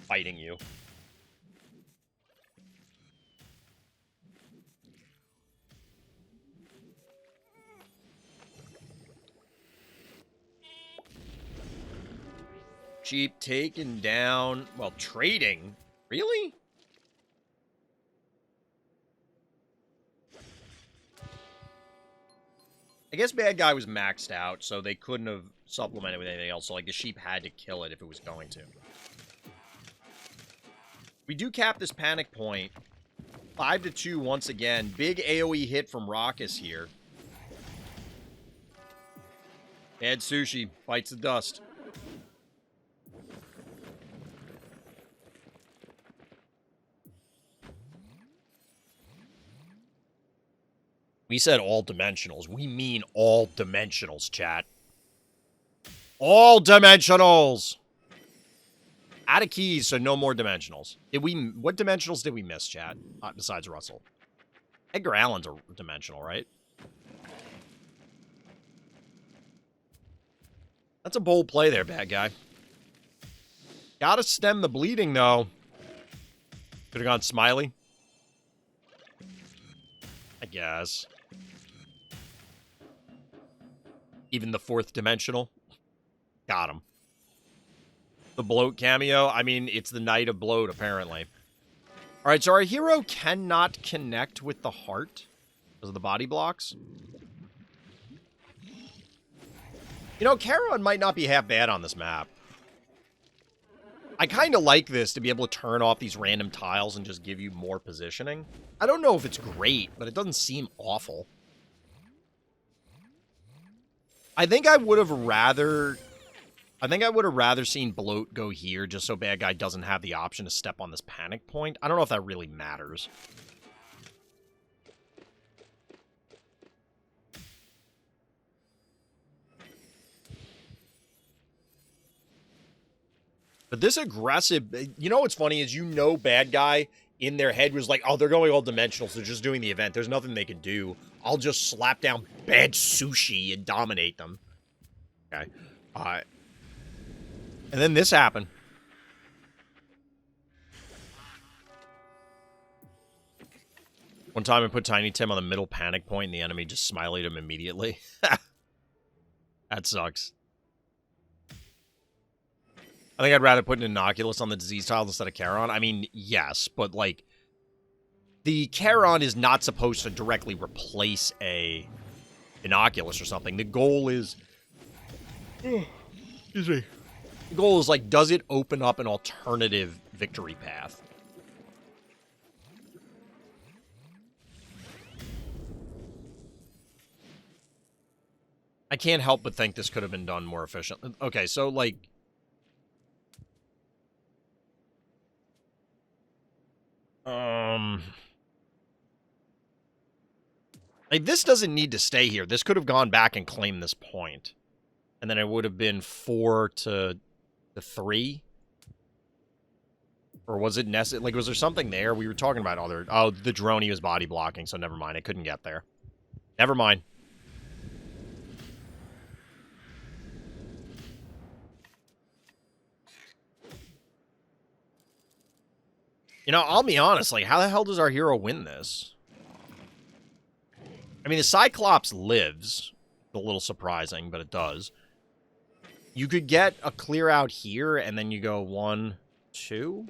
fighting you. Sheep taken down. Well, trading? Really? I guess bad guy was maxed out, so they couldn't have supplemented with anything else. So, like, the sheep had to kill it if it was going to. We do cap this panic point. 5-2 once again. Big AoE hit from Raucous here. Bad Sushi bites the dust. We said all dimensionals. We mean all dimensionals, chat. All dimensionals! Out of keys, so no more dimensionals. What dimensionals did we miss, chat? Besides Russell. Edgar Allan's a dimensional, right? That's a bold play there, bad guy. Gotta stem the bleeding, though. Could have gone Smiley. I guess. Even the fourth dimensional. Got him. The bloat cameo. I mean, it's the night of bloat, apparently. Alright, so our hero cannot connect with the heart because of the body blocks. You know, Charon might not be half bad on this map. I kind of like this, to be able to turn off these random tiles and just give you more positioning. I don't know if it's great, but it doesn't seem awful. I think I would have rather seen Bloat go here just so bad guy doesn't have the option to step on this panic point. I don't know if that really matters. But this aggressive, you know what's funny is, you know, bad guy in their head was like, oh, they're going all dimensionals. They're just doing the event. There's nothing they can do. I'll just slap down bad Sushi and dominate them. Okay. And then this happened. One time I put Tiny Tim on the middle panic point and the enemy just smileyed him immediately. That sucks. I think I'd rather put an Inoculus on the disease tile instead of Charon. I mean, yes, but, like, the Charon is not supposed to directly replace a Inoculus or something. The goal is... excuse me. The goal is, like, does it open up an alternative victory path? I can't help but think this could have been done more efficiently. Okay, so, like... like, this doesn't need to stay here. This could have gone back and claimed this point. And then it would have been 4-3. Or was it necessary? Like, was there something there? We were talking about other... oh, the drone he was body blocking, so never mind. I couldn't get there. Never mind. You know, I'll be honest, like, how the hell does our hero win this? I mean, the Cyclops lives. A little surprising, but it does. You could get a clear out here, and then you go 1, 2.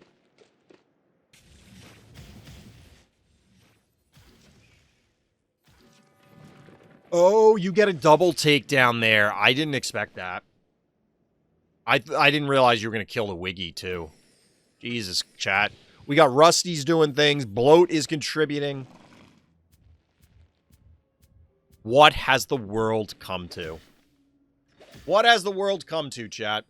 Oh, you get a double takedown there. I didn't expect that. I didn't realize you were going to kill the Wiggy, too. Jesus, chat. We got Rusty's doing things. Bloat is contributing. What has the world come to? What has the world come to, chat?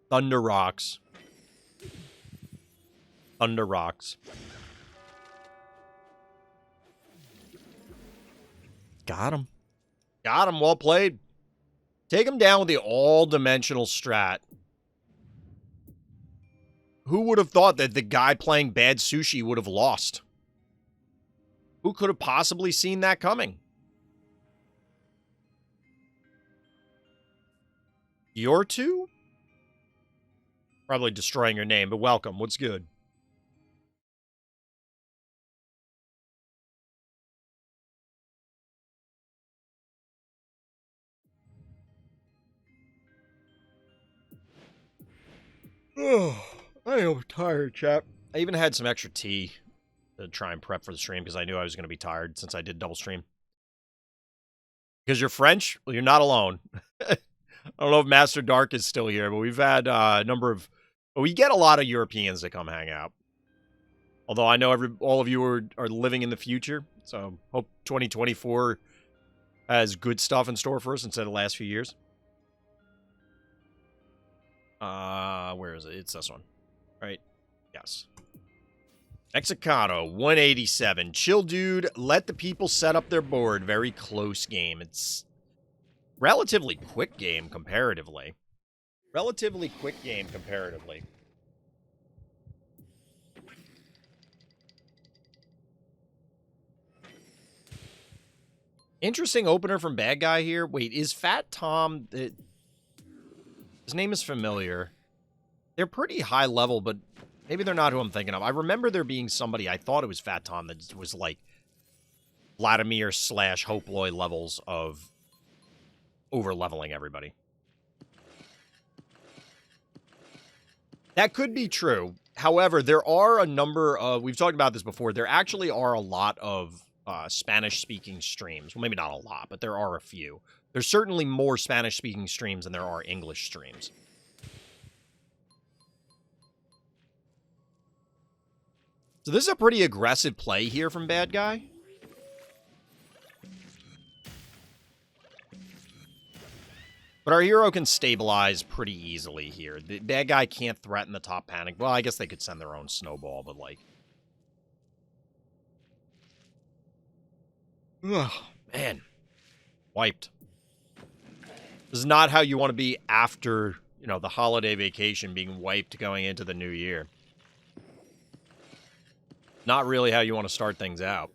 Thunder rocks. Thunder rocks. Got him. Got him. Well played. Take him down with the all-dimensional strat. Who would have thought that the guy playing Bad Sushi would have lost? Who could have possibly seen that coming? You're two? Probably destroying your name, but welcome. What's good? Oh, I am tired, chap. I even had some extra tea to try and prep for the stream because I knew I was going to be tired since I did double stream. Because you're French? Well, you're not alone. I don't know if Masterdarksh is still here, but we've had a number of... We get a lot of Europeans that come hang out. Although I know all of you are living in the future, so hope 2024 has good stuff in store for us instead of the last few years. Where is it? It's this one. Right? Yes. Mexicano, 187. Chill, dude. Let the people set up their board. Very close game. It's relatively quick game comparatively. Relatively quick game comparatively. Interesting opener from Bad Guy here. Wait, is Fat Tom... His name is familiar. They're pretty high level, but maybe they're not who I'm thinking of. I remember there being somebody, I thought it was Fat Tom, that was like Vladimir / Hoploy levels of over-leveling everybody. That could be true. However, there are a number of... We've talked about this before. There actually are a lot of Spanish-speaking streams. Well, maybe not a lot, but there are a few. There's certainly more Spanish-speaking streams than there are English streams. So this is a pretty aggressive play here from Bad Guy. But our hero can stabilize pretty easily here. The Bad Guy can't threaten the top panic. Well, I guess they could send their own snowball, but like... Ugh, man. Wiped. This is not how you want to be after, you know, the holiday vacation, being wiped going into the new year. Not really how you want to start things out.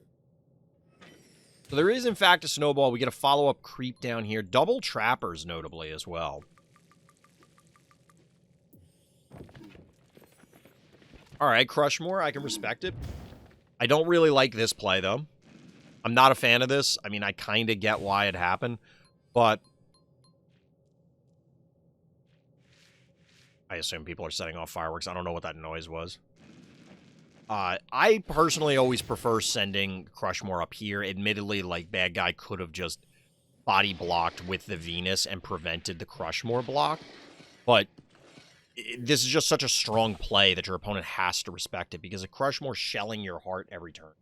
So there is, in fact, a snowball. We get a follow-up creep down here. Double trappers, notably, as well. All right, Crushmore. I can respect it. I don't really like this play, though. I'm not a fan of this. I mean, I kind of get why it happened, but... I assume people are setting off fireworks. I don't know what that noise was. I personally always prefer sending Crushmore up here. Admittedly, like, Bad Guy could have just body blocked with the Venus and prevented the Crushmore block. But this is just such a strong play that your opponent has to respect it, because a Crushmore shelling your heart every turn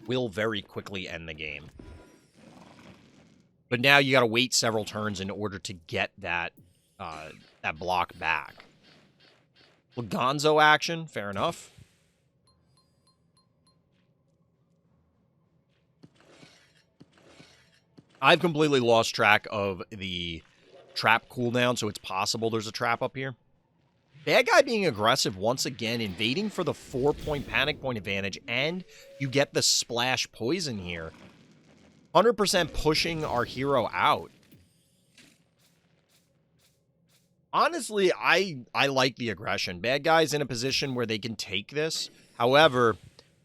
will very quickly end the game. But now you got to wait several turns in order to get that that block back. Gonzo action, fair enough. I've completely lost track of the trap cooldown, so it's possible there's a trap up here. Bad guy being aggressive once again, invading for the 4-point panic point advantage, and you get the splash poison here. 100% pushing our hero out. Honestly, I like the aggression. Bad guy's in a position where they can take this. However,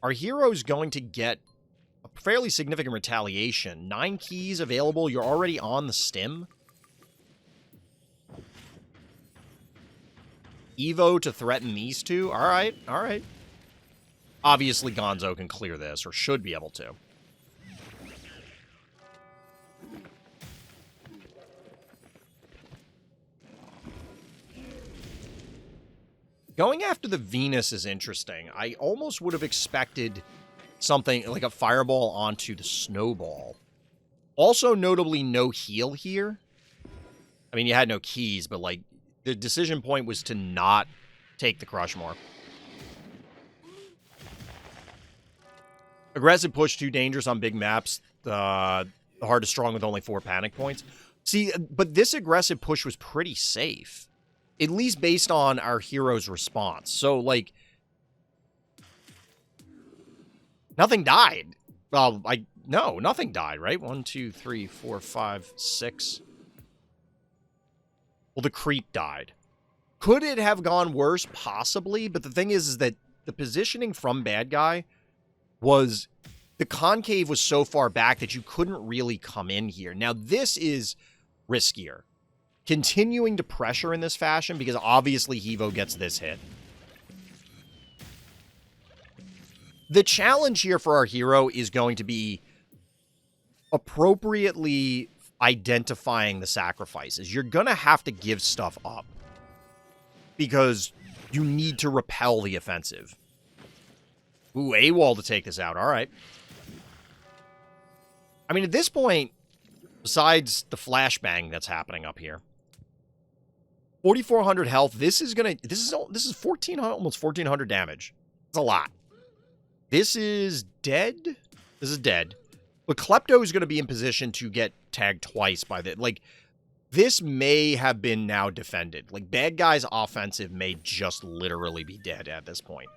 our hero's going to get a fairly significant retaliation. 9 keys available. You're already on the stim. Evo to threaten these two. All right, all right. Obviously, Gonzo can clear this, or should be able to. Going after the Venus is interesting. I almost would have expected something like a fireball onto the snowball. Also, notably, no heal here. I mean, you had no keys, but, like, the decision point was to not take the Crushmore. Aggressive push, too dangerous on big maps. The hard to strong with only 4 panic points. See, but this aggressive push was pretty safe. At least based on our hero's response. So, like, nothing died. Well, no, nothing died, right? 1, 2, 3, 4, 5, 6. Well, the creep died. Could it have gone worse? Possibly. But the thing is that the positioning from bad guy was... The concave was so far back that you couldn't really come in here. Now, this is riskier. Continuing to pressure in this fashion, because obviously Hevo gets this hit. The challenge here for our hero is going to be appropriately identifying the sacrifices. You're going to have to give stuff up because you need to repel the offensive. Ooh, AWOL to take this out. All right. I mean, at this point, besides the flashbang that's happening up here, 4,400 health. This is 1,400, almost 1,400 damage. That's a lot. This is dead. This is dead. But Klepto is going to be in position to get tagged twice by the... Like, this may have been now defended. Like, bad guy's offensive may just literally be dead at this point.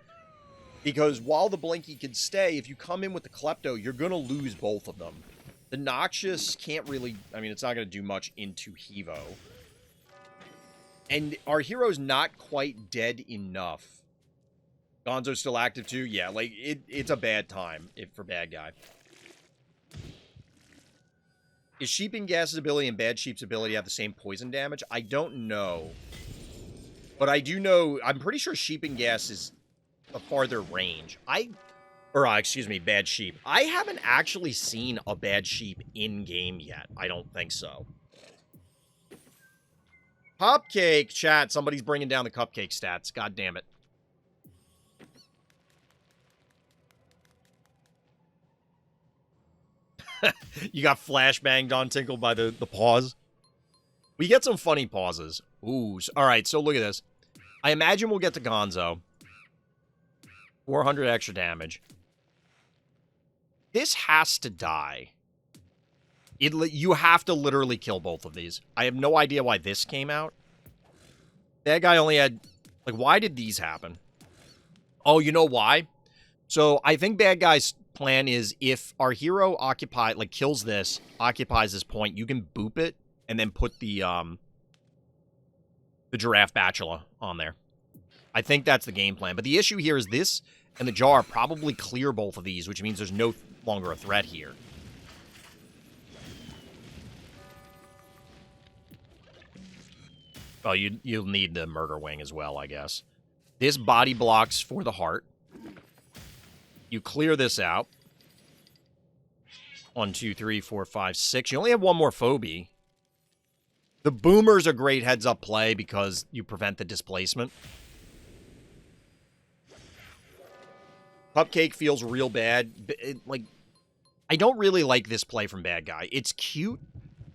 Because while the Blinky can stay, if you come in with the Klepto, you're going to lose both of them. The Noxious can't really... I mean, it's not going to do much into Hevo. And our hero's not quite dead enough. Gonzo's still active too? Yeah, like, it's a bad time for bad guy. Is Sheeping Gas's ability and Bad Sheep's ability have the same poison damage? I don't know. But I do know... I'm pretty sure Sheeping Gas is a farther range. Excuse me, Bad Sheep. I haven't actually seen a Bad Sheep in-game yet. I don't think so. Cupcake, chat. Somebody's bringing down the cupcake stats. God damn it. You got flashbanged on Tinkle by the pause. We get some funny pauses. Ooh. All right, so look at this. I imagine we'll get to Gonzo. 400 extra damage. This has to die. You have to literally kill both of these. I have no idea why this came out. That guy only had... Like, why did these happen? Oh, you know why? So, I think bad guy's plan is if our hero kills this, occupies this point, you can boop it, and then put the Giraffe Bachelor on there. I think that's the game plan. But the issue here is this and the jar probably clear both of these, which means there's no longer a threat here. Well, you'll need the Murder Wing as well, I guess. This body blocks for the heart. You clear this out. 1, 2, 3, 4, 5, 6. You only have one more Phobie. The Boomer's a great heads-up play because you prevent the displacement. Cupcake feels real bad. I don't really like this play from bad guy. It's cute,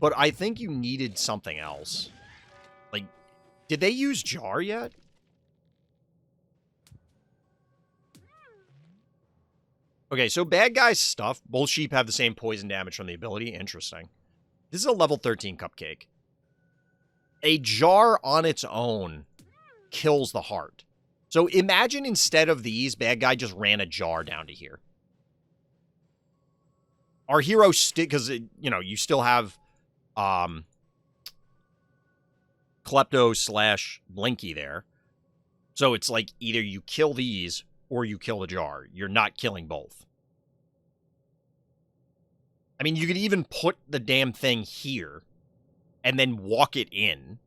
but I think you needed something else. Like, did they use Jar yet? Okay, so bad guy's stuff. Both sheep have the same poison damage from the ability. Interesting. This is a level 13 Cupcake. A Jar on its own kills the heart. So imagine instead of these, bad guy just ran a jar down to here. Our hero, because, you know, you still have Klepto / Blinky there. So it's like either you kill these or you kill the jar. You're not killing both. I mean, you could even put the damn thing here and then walk it in,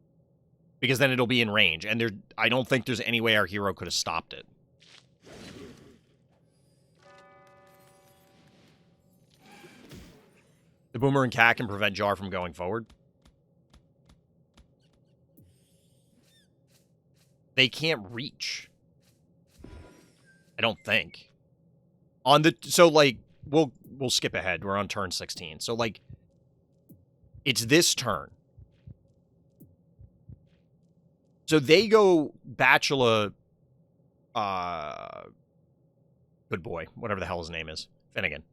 because then it'll be in range. And I don't think there's any way our hero could have stopped it. The Boomer and Cat can prevent Jar from going forward. They can't reach. I don't think. So, like, we'll skip ahead. We're on turn 16. So, like, it's this turn. So they go Bachelor, good boy, whatever the hell his name is, Finnegan.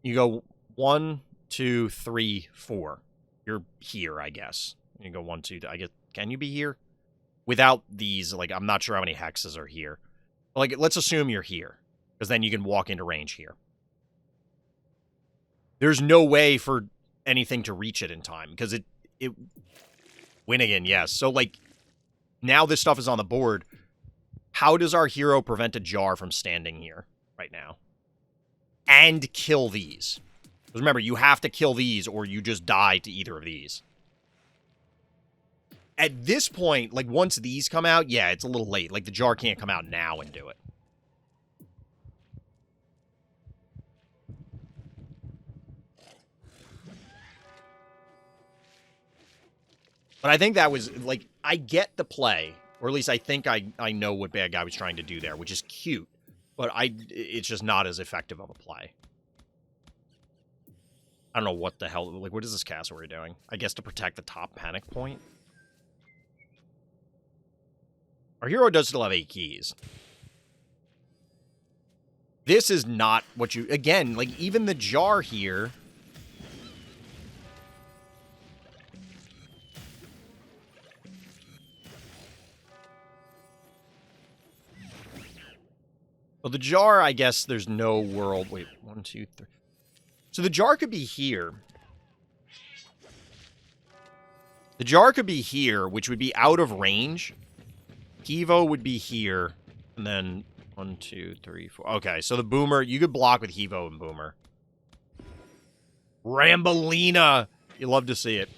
You go 1, 2, 3, 4. You're here, I guess. You go 1, 2. I guess. Can you be here? Without these, like, I'm not sure how many hexes are here. Like, let's assume you're here, because then you can walk into range here. There's no way for anything to reach it in time, because it win again, yes. So, like, now this stuff is on the board. How does our hero prevent a jar from standing here right now? And kill these. Because remember, you have to kill these or you just die to either of these. At this point, like, once these come out, yeah, it's a little late. Like, the jar can't come out now and do it. But I think that was, like, I get the play. Or at least I think I know what bad guy was trying to do there, which is cute. But it's just not as effective of a play. I don't know what the hell, like, what is this cassowary doing? I guess to protect the top panic point? Our hero does still have 8 keys. This is not what you... Again, like, even the jar here... Well, the jar, I guess there's no world... Wait, 1, 2, 3... So the jar could be here. The jar could be here, which would be out of range. Hevo would be here. And then 1, 2, 3, 4. Okay, so the Boomer, you could block with Hevo and Boomer. Rambolina! You love to see it.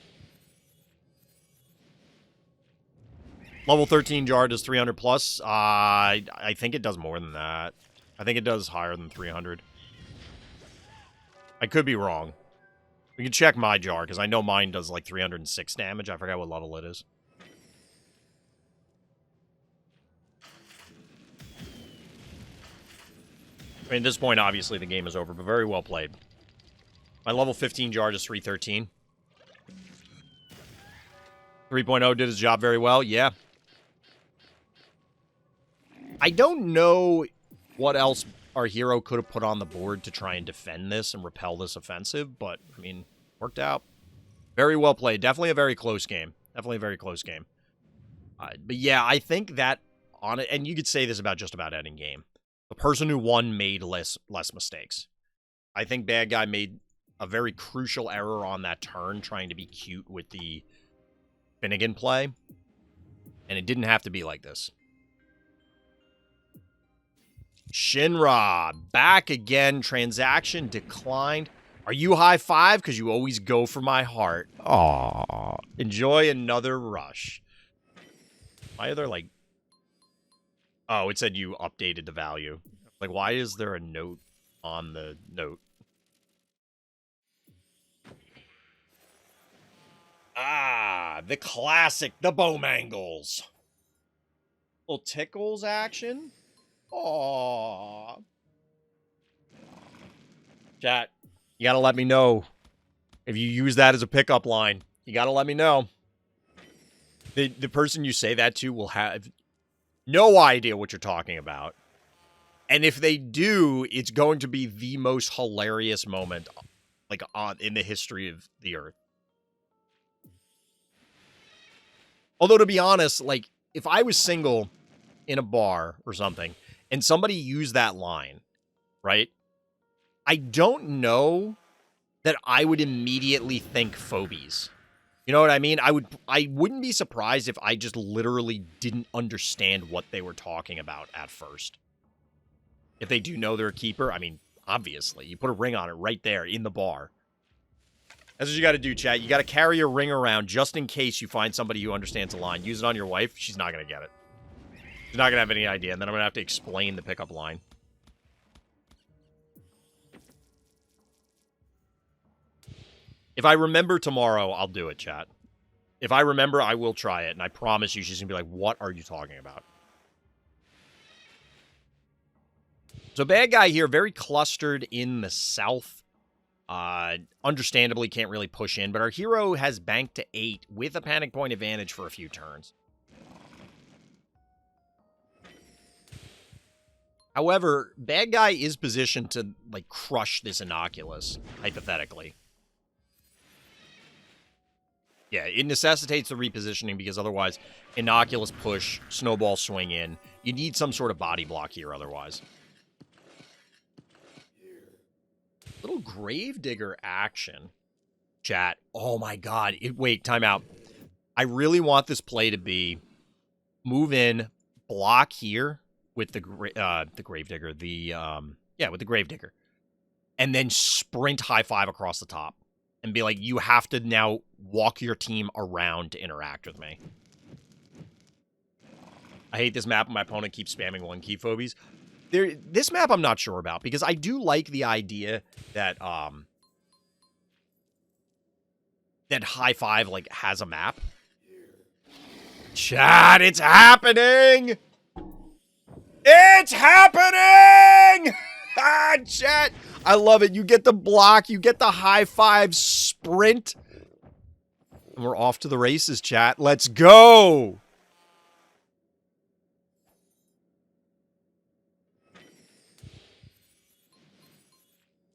Level 13 jar does 300 plus. I think it does more than that. I think it does higher than 300. I could be wrong. We can check my jar, because I know mine does like 306 damage. I forgot what level it is. I mean, at this point, obviously, the game is over, but very well played. My level 15 jar does 313. 3.0 did his job very well, yeah. I don't know what else our hero could have put on the board to try and defend this and repel this offensive, but, I mean, worked out. Very well played. Definitely a very close game. Definitely a very close game. But yeah, I think that on it, and you could say this about just about any game. The person who won made less mistakes. I think bad guy made a very crucial error on that turn, trying to be cute with the Finnegan play. And it didn't have to be like this. Shinra, back again. Transaction declined. Are you high five? Because you always go for my heart. Aww. Enjoy another rush. Why are there, like... Oh, it said you updated the value. Like, why is there a note on the note? Ah, the classic, the Bowmangles. Little tickles action. Aww. Chat, you gotta let me know if you use that as a pickup line. You gotta let me know. The person you say that to will have no idea what you're talking about. And if they do, it's going to be the most hilarious moment, like, in the history of the Earth. Although, to be honest, like, if I was single in a bar or something, and somebody used that line, right? I don't know that I would immediately think phobies. You know what I mean? I wouldn't be surprised if I just literally didn't understand what they were talking about at first. If they do know they're a keeper, I mean, obviously, you put a ring on it right there in the bar. That's what you got to do, chat. You got to carry a ring around just in case you find somebody who understands the line. Use it on your wife. She's not going to get it. She's not going to have any idea, and then I'm going to have to explain the pickup line. If I remember tomorrow, I'll do it, chat. If I remember, I will try it, and I promise you she's going to be like, what are you talking about? So bad guy here, very clustered in the south. Understandably, can't really push in, but our hero has banked to 8 with a panic point advantage for a few turns. However, bad guy is positioned to, like, crush this innocuous, hypothetically. Yeah, it necessitates the repositioning because otherwise, innocuous push, snowball swing in. You need some sort of body block here otherwise. Little Gravedigger action. Chat. Oh my god. Wait, time out. I really want this play to be move in, block here with the Gravedigger. With the Gravedigger. And then sprint high five across the top. And be like, you have to now walk your team around to interact with me. I hate this map and my opponent keeps spamming one key phobies. This map I'm not sure about, because I do like the idea that that high five, like, has a map. Chat, it's happening! It's happening! Ah, chat! I love it. You get the block, you get the high five sprint. And we're off to the races, chat. Let's go!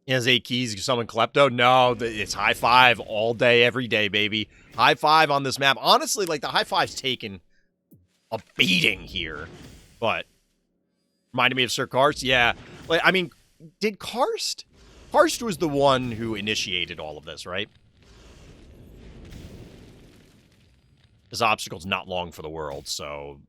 He has 8 keys, summon Klepto? No, it's high five all day, every day, baby. High five on this map. Honestly, like, the high five's taken a beating here. But, reminded me of Sir Karst? Yeah. Like, I mean, did Karst? Karst was the one who initiated all of this, right? This obstacle's not long for the world, so...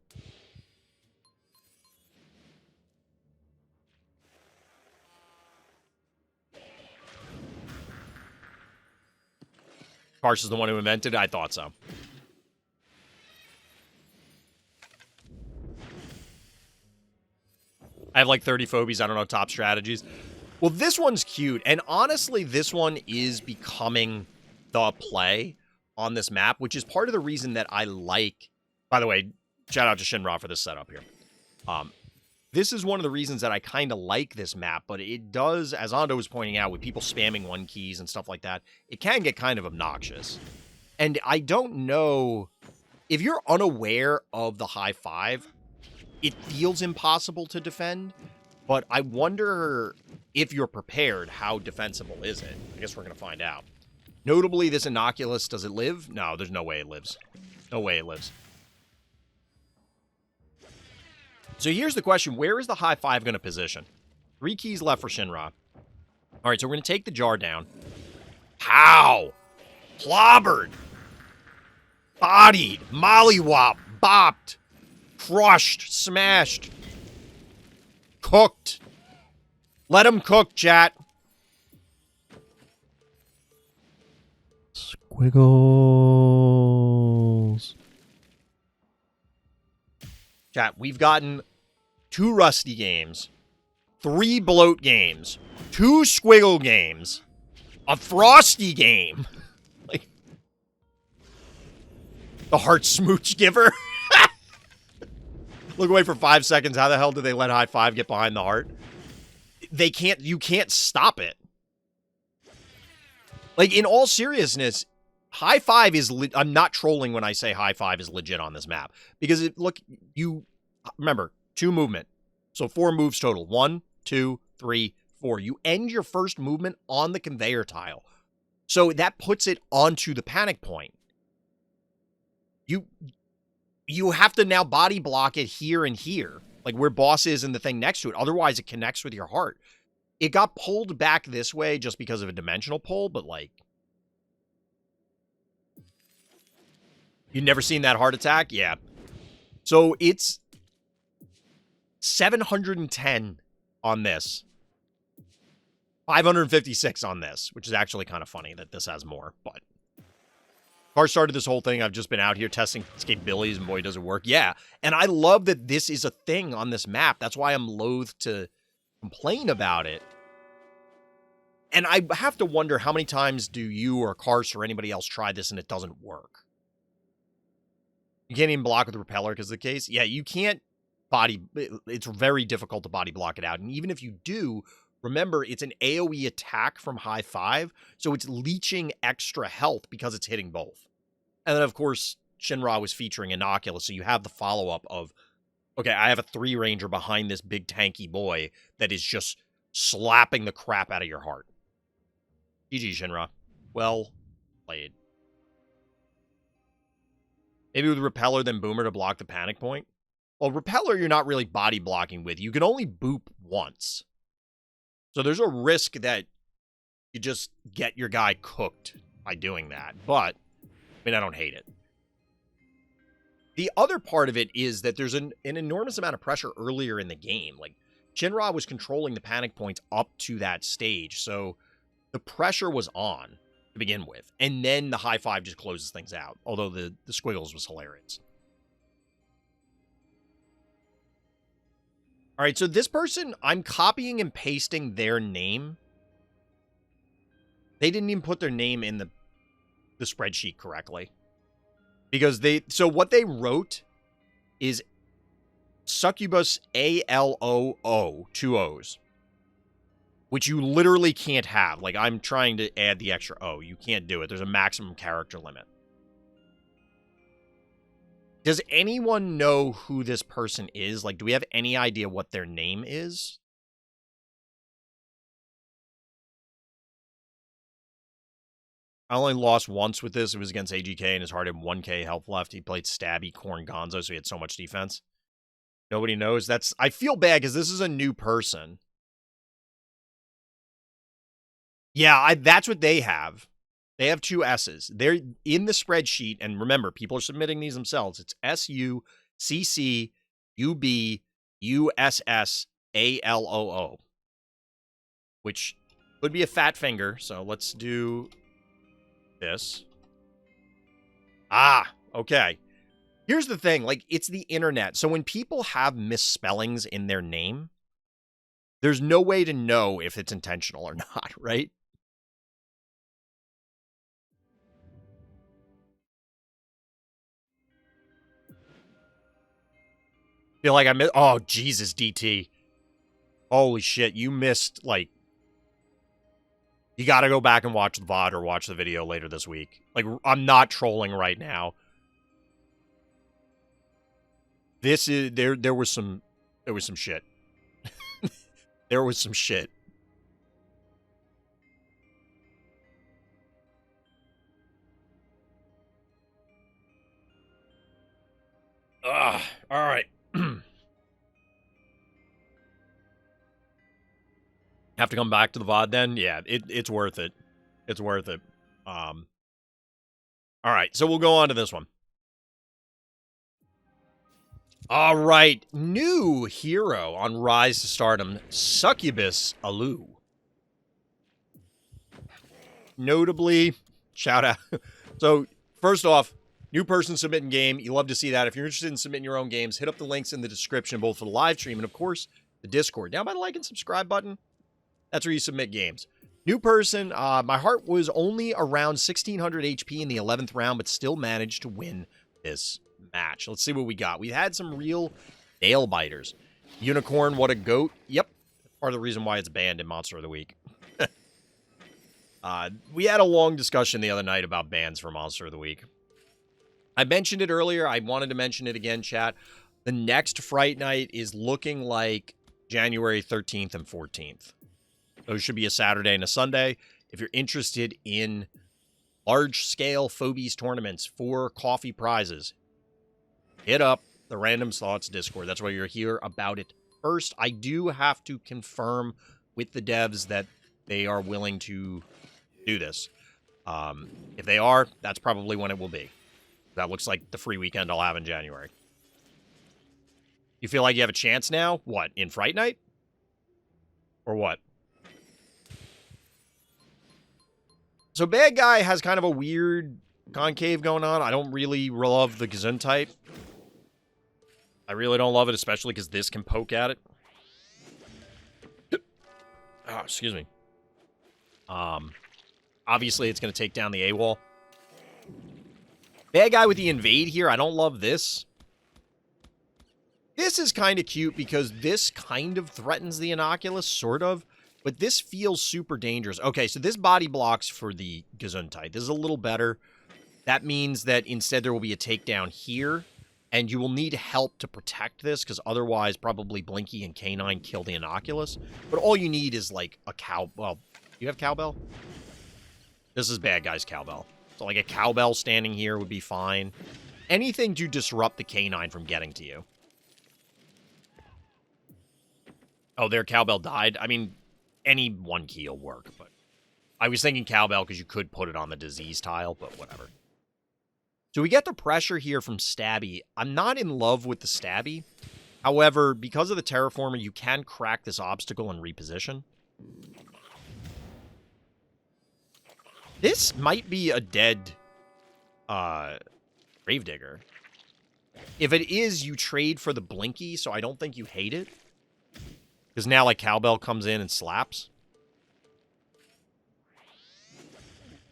Karst is the one who invented it? I thought so. I have like 30 phobies. I don't know top strategies. Well, this one's cute. And honestly, this one is becoming the play on this map, which is part of the reason that I like... By the way, shout out to Shinra for this setup here. This is one of the reasons that I kind of like this map, but it does, as Ando was pointing out, with people spamming 1 keys and stuff like that, it can get kind of obnoxious. And I don't know... If you're unaware of the high five, it feels impossible to defend, but I wonder if you're prepared, how defensible is it? I guess we're going to find out. Notably, this innocuous, does it live? No, there's no way it lives. No way it lives. So here's the question. Where is the high five going to position? 3 keys left for Shinra. All right, so we're going to take the jar down. Pow! Clobbered! Bodied! Mollywop! Bopped! Crushed! Smashed! Cooked! Let him cook, chat! Squiggles. Chat, we've gotten 2 Rusty games, 3 Bloat games, 2 Squiggle games, a Frosty game. Like, the Heart Smooch Giver. Look away for 5 seconds. How the hell did they let high five get behind the heart? They can't, you can't stop it. Like, in all seriousness, high five is, I'm not trolling when I say high five is legit on this map. Because, look, you, remember, 2 movement. So 4 moves total. 1, 2, 3, 4. You end your first movement on the conveyor tile. So that puts it onto the panic point. You you have to now body block it here and here, like where boss is and the thing next to it. Otherwise, it connects with your heart. It got pulled back this way just because of a dimensional pull, but like, you've never seen that heart attack? Yeah. So it's 710 on this. 556 on this, which is actually kind of funny that this has more, but car started this whole thing. I've just been out here testing its capabilities, and boy, does it work. Yeah, and I love that this is a thing on this map. That's why I'm loath to complain about it. And I have to wonder, how many times do you or Karst or anybody else try this and it doesn't work? You can't even block with the repeller because of the case. Yeah, you can't body... It's very difficult to body block it out. And even if you do, remember, it's an AoE attack from high 5, so it's leeching extra health because it's hitting both. And then, of course, Shinra was featuring Innocuous, so you have the follow-up of, okay, I have a 3-ranger behind this big tanky boy that is just slapping the crap out of your heart. GG, Shinra. Well played. Maybe with Repeller, then Boomer to block the panic point? Well, Repeller, you're not really body blocking with. You can only boop once. So there's a risk that you just get your guy cooked by doing that. But, I mean, I don't hate it. The other part of it is that there's an enormous amount of pressure earlier in the game. Like, Shinra was controlling the panic points up to that stage. So the pressure was on to begin with. And then the high 5 just closes things out. Although the squiggles was hilarious. All right, so this person, I'm copying and pasting their name. They didn't even put their name in the spreadsheet correctly. Because so what they wrote is SuccubusAloo, 2 O's. Which you literally can't have. Like, I'm trying to add the extra O. You can't do it. There's a maximum character limit. Does anyone know who this person is? Like, do we have any idea what their name is? I only lost once with this. It was against AGK, and his heart had 1k health left. He played Stabby, Corn, Gonzo, so he had so much defense. Nobody knows. I feel bad, because this is a new person. Yeah, that's what they have. They have 2 S's. They're in the spreadsheet, and remember, people are submitting these themselves. It's SuccubusAloo, which would be a fat finger. So let's do this. Ah, okay. Here's the thing. Like, it's the internet. So when people have misspellings in their name, there's no way to know if it's intentional or not, right? Feel like I missed... Oh, Jesus, DT. Holy shit, you missed, like... You gotta go back and watch the VOD or watch the video later this week. Like, I'm not trolling right now. This is... There was some shit. There was some shit. Ugh, alright. Have to come back to the VOD then? Yeah, it's worth it. It's worth it. Alright, so we'll go on to this one. Alright, new hero on Rise to Stardom, SuccubusAloo. Notably, shout out. So, first off, new person submitting game. You love to see that. If you're interested in submitting your own games, hit up the links in the description, both for the live stream and, of course, the Discord. Down by the like and subscribe button, that's where you submit games. New person, my heart was only around 1600 HP in the 11th round, but still managed to win this match. Let's see what we got. We've had some real nail biters. Unicorn, what a goat. Yep. Part of the reason why it's banned in Monster of the Week. We had a long discussion the other night about bans for Monster of the Week. I mentioned it earlier. I wanted to mention it again, chat. The next Fright Night is looking like January 13th and 14th. Those should be a Saturday and a Sunday. If you're interested in large-scale Phobies tournaments for coffee prizes, hit up the Random Thoughts Discord. That's why you're here about it first. I do have to confirm with the devs that they are willing to do this. If they are, that's probably when it will be. That looks like the free weekend I'll have in January. You feel like you have a chance now? What, in Fright Night? Or what? So Bad Guy has kind of a weird concave going on. I don't really love the Gesundheit. I really don't love it, especially because this can poke at it. Oh, excuse me. Obviously, it's going to take down the AWOL. Bad Guy with the Invade here. I don't love this. This is kind of cute because this kind of threatens the Inoculus, sort of. But this feels super dangerous. Okay, so this body blocks for the Gesundheit. This is a little better. That means that instead there will be a takedown here. And you will need help to protect this, because otherwise probably Blinky and K9 kill the Inoculus. But all you need is, like, a cow... Well, do you have Cowbell? This is Bad Guy's Cowbell. So, like, a Cowbell standing here would be fine. Anything to disrupt the K9 from getting to you. Oh, their Cowbell died? I mean, any one key will work, but... I was thinking Cowbell because you could put it on the disease tile, but whatever. So we get the pressure here from Stabby. I'm not in love with the Stabby. However, because of the Terraformer, you can crack this obstacle and reposition. This might be a dead Gravedigger. If it is, you trade for the Blinky, so I don't think you hate it. Because now, like, Cowbell comes in and slaps.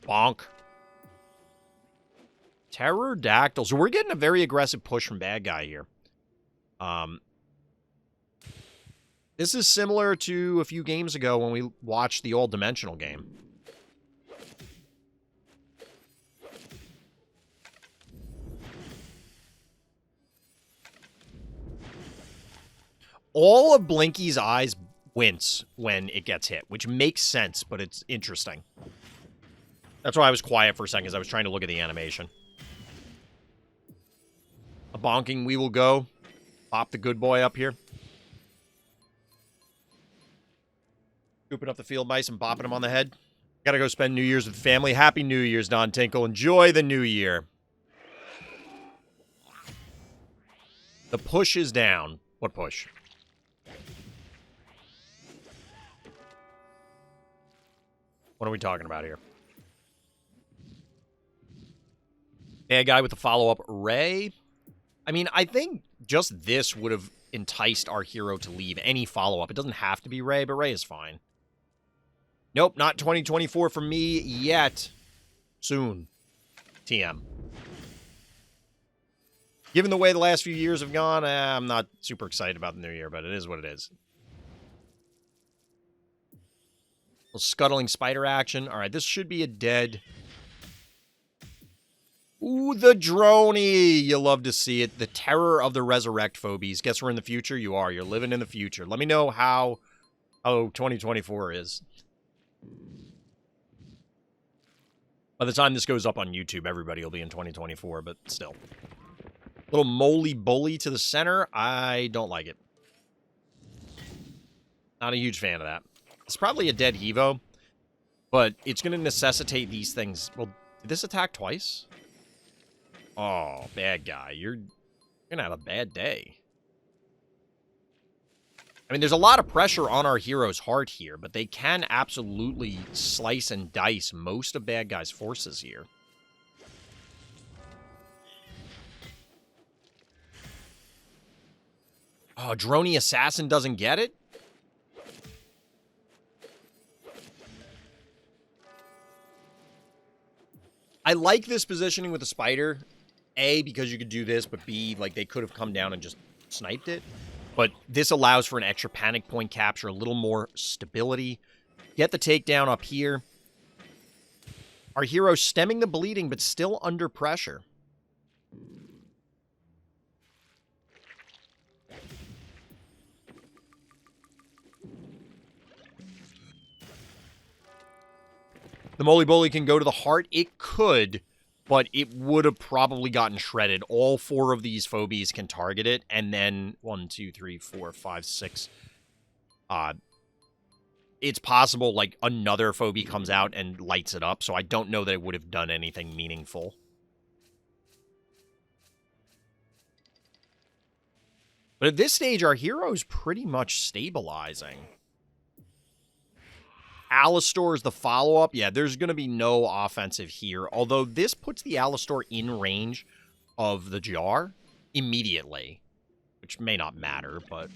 Bonk. Pterodactyl. So we're getting a very aggressive push from Bad Guy here. This is similar to a few games ago when we watched the all-dimensional game. All of Blinky's eyes wince when it gets hit, which makes sense, but it's interesting. That's why I was quiet for a second, because I was trying to look at the animation. A bonking, we will go. Pop the good boy up here. Scooping up the field mice and bopping him on the head. Gotta go spend New Year's with family. Happy New Year's, Don Tinkle. Enjoy the new year. The push is down. What push? What are we talking about here? Bad Guy with the follow-up. Ray. I mean, I think just this would have enticed our hero to leave any follow-up. It doesn't have to be Ray, but Ray is fine. Nope, not 2024 for me yet. Soon. TM. Given the way the last few years have gone, I'm not super excited about the new year, but it is what it is. A little scuttling spider action. All right, this should be a dead... Ooh, the droney. You love to see it. The terror of the resurrect phobies. Guess we're in the future? You are. You're living in the future. Let me know how 2024 is. By the time this goes up on YouTube, everybody will be in 2024, but still. Little moly bully to the center. I don't like it. Not a huge fan of that. It's probably a dead Evo, but it's going to necessitate these things. Well, did this attack twice? Oh, Bad Guy. You're gonna have a bad day. I mean, there's a lot of pressure on our hero's heart here, but they can absolutely slice and dice most of Bad Guy's forces here. Oh, Droney Assassin doesn't get it? I like this positioning with the spider. A, because you could do this, but B, like, they could have come down and just sniped it. But this allows for an extra panic point capture, a little more stability. Get the takedown up here. Our hero stemming the bleeding, but still under pressure. The Moly Bully can go to the heart. It could. but it would have probably gotten shredded. All 4 of these phobies can target it, and then 1, 2, 3, 4, 5, 6. It's possible, like, another phobie comes out and lights it up, so I don't know that it would have done anything meaningful. But at this stage, our hero's pretty much stabilizing. Alistor is the follow-up. Yeah, there's going to be no offensive here, although this puts the Alistor in range of the jar immediately, which may not matter, but...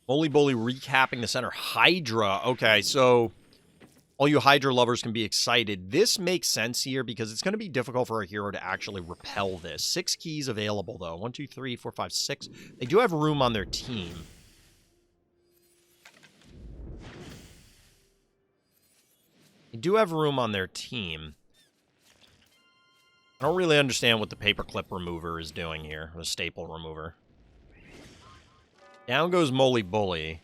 Moly Bully recapping the center. Hydra. Okay, so all you Hydra lovers can be excited. This makes sense here because it's going to be difficult for a hero to actually repel this. 6 keys available, though. 1, 2, 3, 4, 5, 6. They do have room on their team. They do have room on their team. I don't really understand what the paperclip remover is doing here. The staple remover. Down goes Moly Bully.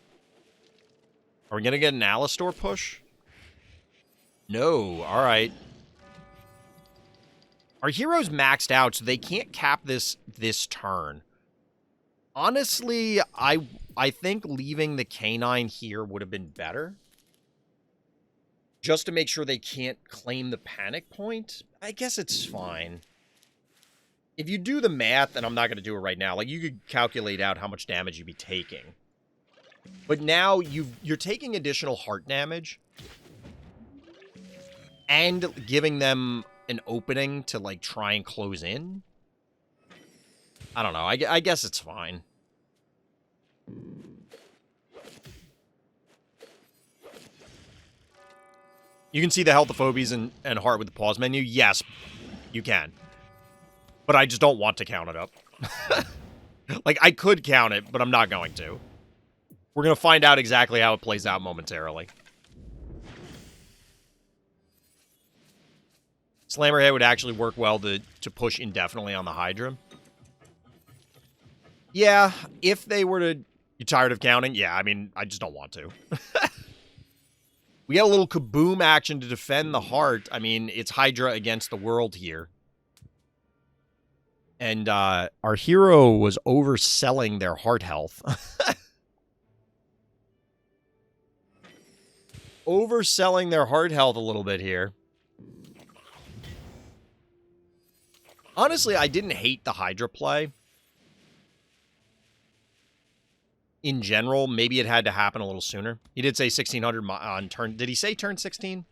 Are we going to get an Alistor push? No. All right. Our hero's maxed out, so they can't cap this turn. Honestly, I think leaving the canine here would have been better. Just to make sure they can't claim the panic point. I guess it's fine. If you do the math, and I'm not going to do it right now, like, you could calculate out how much damage you'd be taking. But now you're taking additional heart damage and giving them an opening to, like, try and close in. I don't know. I guess it's fine. You can see the health of phobies and heart with the pause menu. Yes, you can. But I just don't want to count it up. Like, I could count it, but I'm not going to. We're going to find out exactly how it plays out momentarily. Slammerhead would actually work well to push indefinitely on the Hydra. Yeah, if they were to... You tired of counting? Yeah, I mean, I just don't want to. We got a little kaboom action to defend the heart. I mean, it's Hydra against the world here. And our hero was overselling their heart health. Overselling their heart health a little bit here. Honestly, I didn't hate the Hydra play. In general, maybe it had to happen a little sooner. He did say 1600 on turn... Did he say turn 16?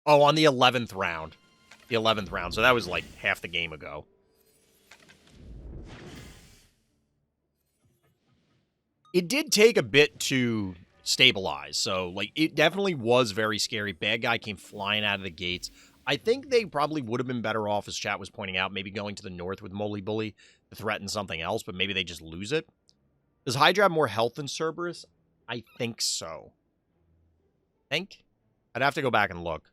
Oh, on the 11th round. The 11th round, so that was like half the game ago. It did take a bit to stabilize, so like it definitely was very scary. Bad guy came flying out of the gates. I think they probably would have been better off, as chat was pointing out, maybe going to the north with Moly Bully to threaten something else, but maybe they just lose it. Does Hydra have more health than Cerberus? I think so. Think? I'd have to go back and look.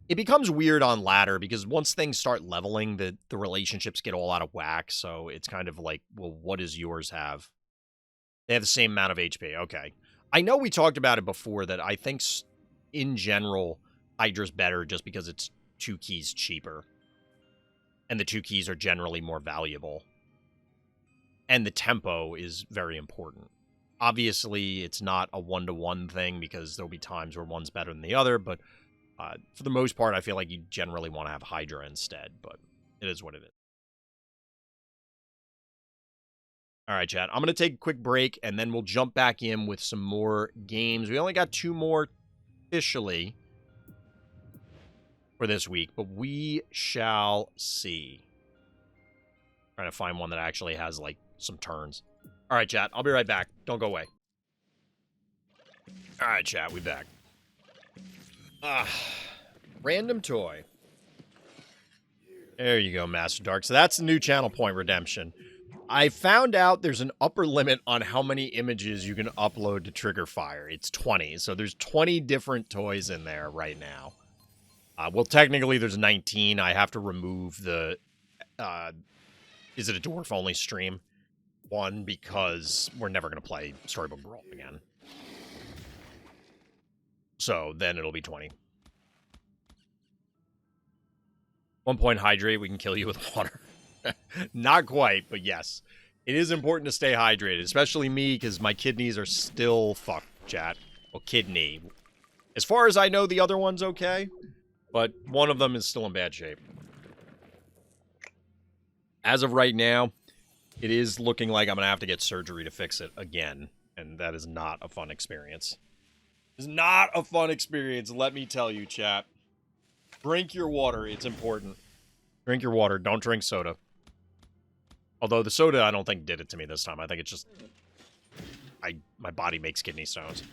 It becomes weird on ladder because once things start leveling, the relationships get all out of whack. So it's kind of like, well, what does yours have? They have the same amount of HP. Okay. I know we talked about it before that I think in general, Hydra's better just because it's 2 keys cheaper. And the 2 keys are generally more valuable. And the tempo is very important. Obviously, it's not a 1-to-1 thing because there'll be times where one's better than the other, but for the most part, I feel like you generally want to have Hydra instead, but it is what it is. All right, chat. I'm going to take a quick break, and then we'll jump back in with some more games. We only got 2 more officially for this week, but we shall see. Trying to find one that actually has, like, some turns. All right, chat. I'll be right back. Don't go away. All right, chat. We back. Random toy. There you go, Masterdarksh. So that's the new channel point redemption. I found out there's an upper limit on how many images you can upload to Trigger Fire. It's 20. So there's 20 different toys in there right now. Well, technically there's 19. I have to remove the is it a dwarf-only stream? One, because we're never going to play Storybook Brawl again. So then it'll be 20. 1 point hydrate, we can kill you with water. Not quite, but yes. It is important to stay hydrated, especially me, because my kidneys are still fucked, chat. Well, kidney. As far as I know, the other one's okay, but one of them is still in bad shape. As of right now, it is looking like I'm going to have to get surgery to fix it again, and that is not a fun experience. It's not a fun experience, let me tell you, chat. Drink your water, it's important. Drink your water, don't drink soda. Although the soda, I don't think did it to me this time. I think it's just... my body makes kidney stones.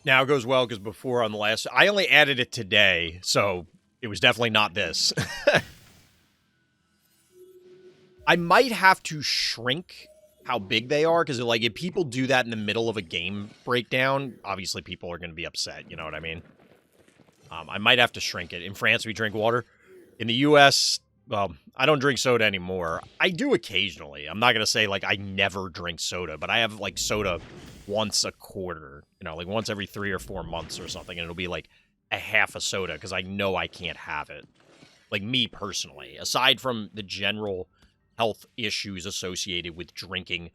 Now it goes well, because before on the last... I only added it today, so it was definitely not this. I might have to shrink how big they are, because like if people do that in the middle of a game breakdown, obviously people are going to be upset, you know what I mean? I might have to shrink it. In France, we drink water. In the U.S., well, I don't drink soda anymore. I do occasionally. I'm not going to say, like, I never drink soda, but I have, like, soda once a quarter. You know, like, once every 3 or 4 months or something, and it'll be, like, a half a soda, because I know I can't have it. Like, me personally. Aside from the general health issues associated with drinking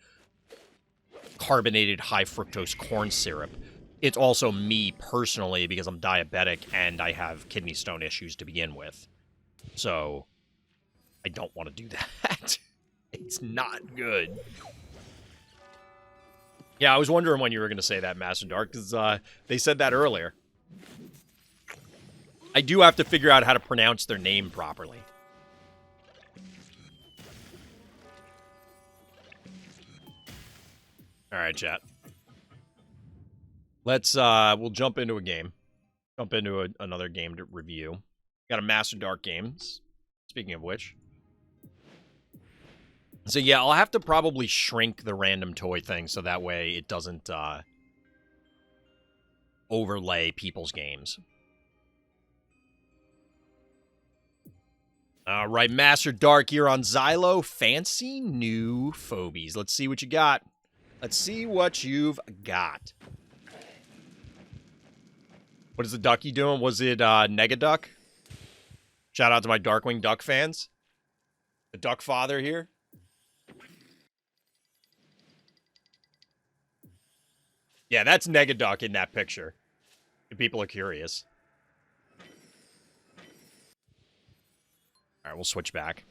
carbonated high-fructose corn syrup, it's also me personally, because I'm diabetic and I have kidney stone issues to begin with. So, I don't want to do that. It's not good. Yeah, I was wondering when you were going to say that, Masterdarksh, because they said that earlier. I do have to figure out how to pronounce their name properly. Alright, chat. Let's, we'll jump into a game. Jump into another game to review. Got a Masterdarksh games, speaking of which. So yeah, I'll have to probably shrink the random toy thing so that way it doesn't, overlay people's games. Alright, Masterdarksh here on Xylo. Fancy new Phobies. Let's see what you got. Let's see what you've got. What is the ducky doing? Was it Negaduck? Shout out to my Darkwing Duck fans. The Duck Father here. Yeah, that's Negaduck in that picture. If people are curious. Alright, we'll switch back.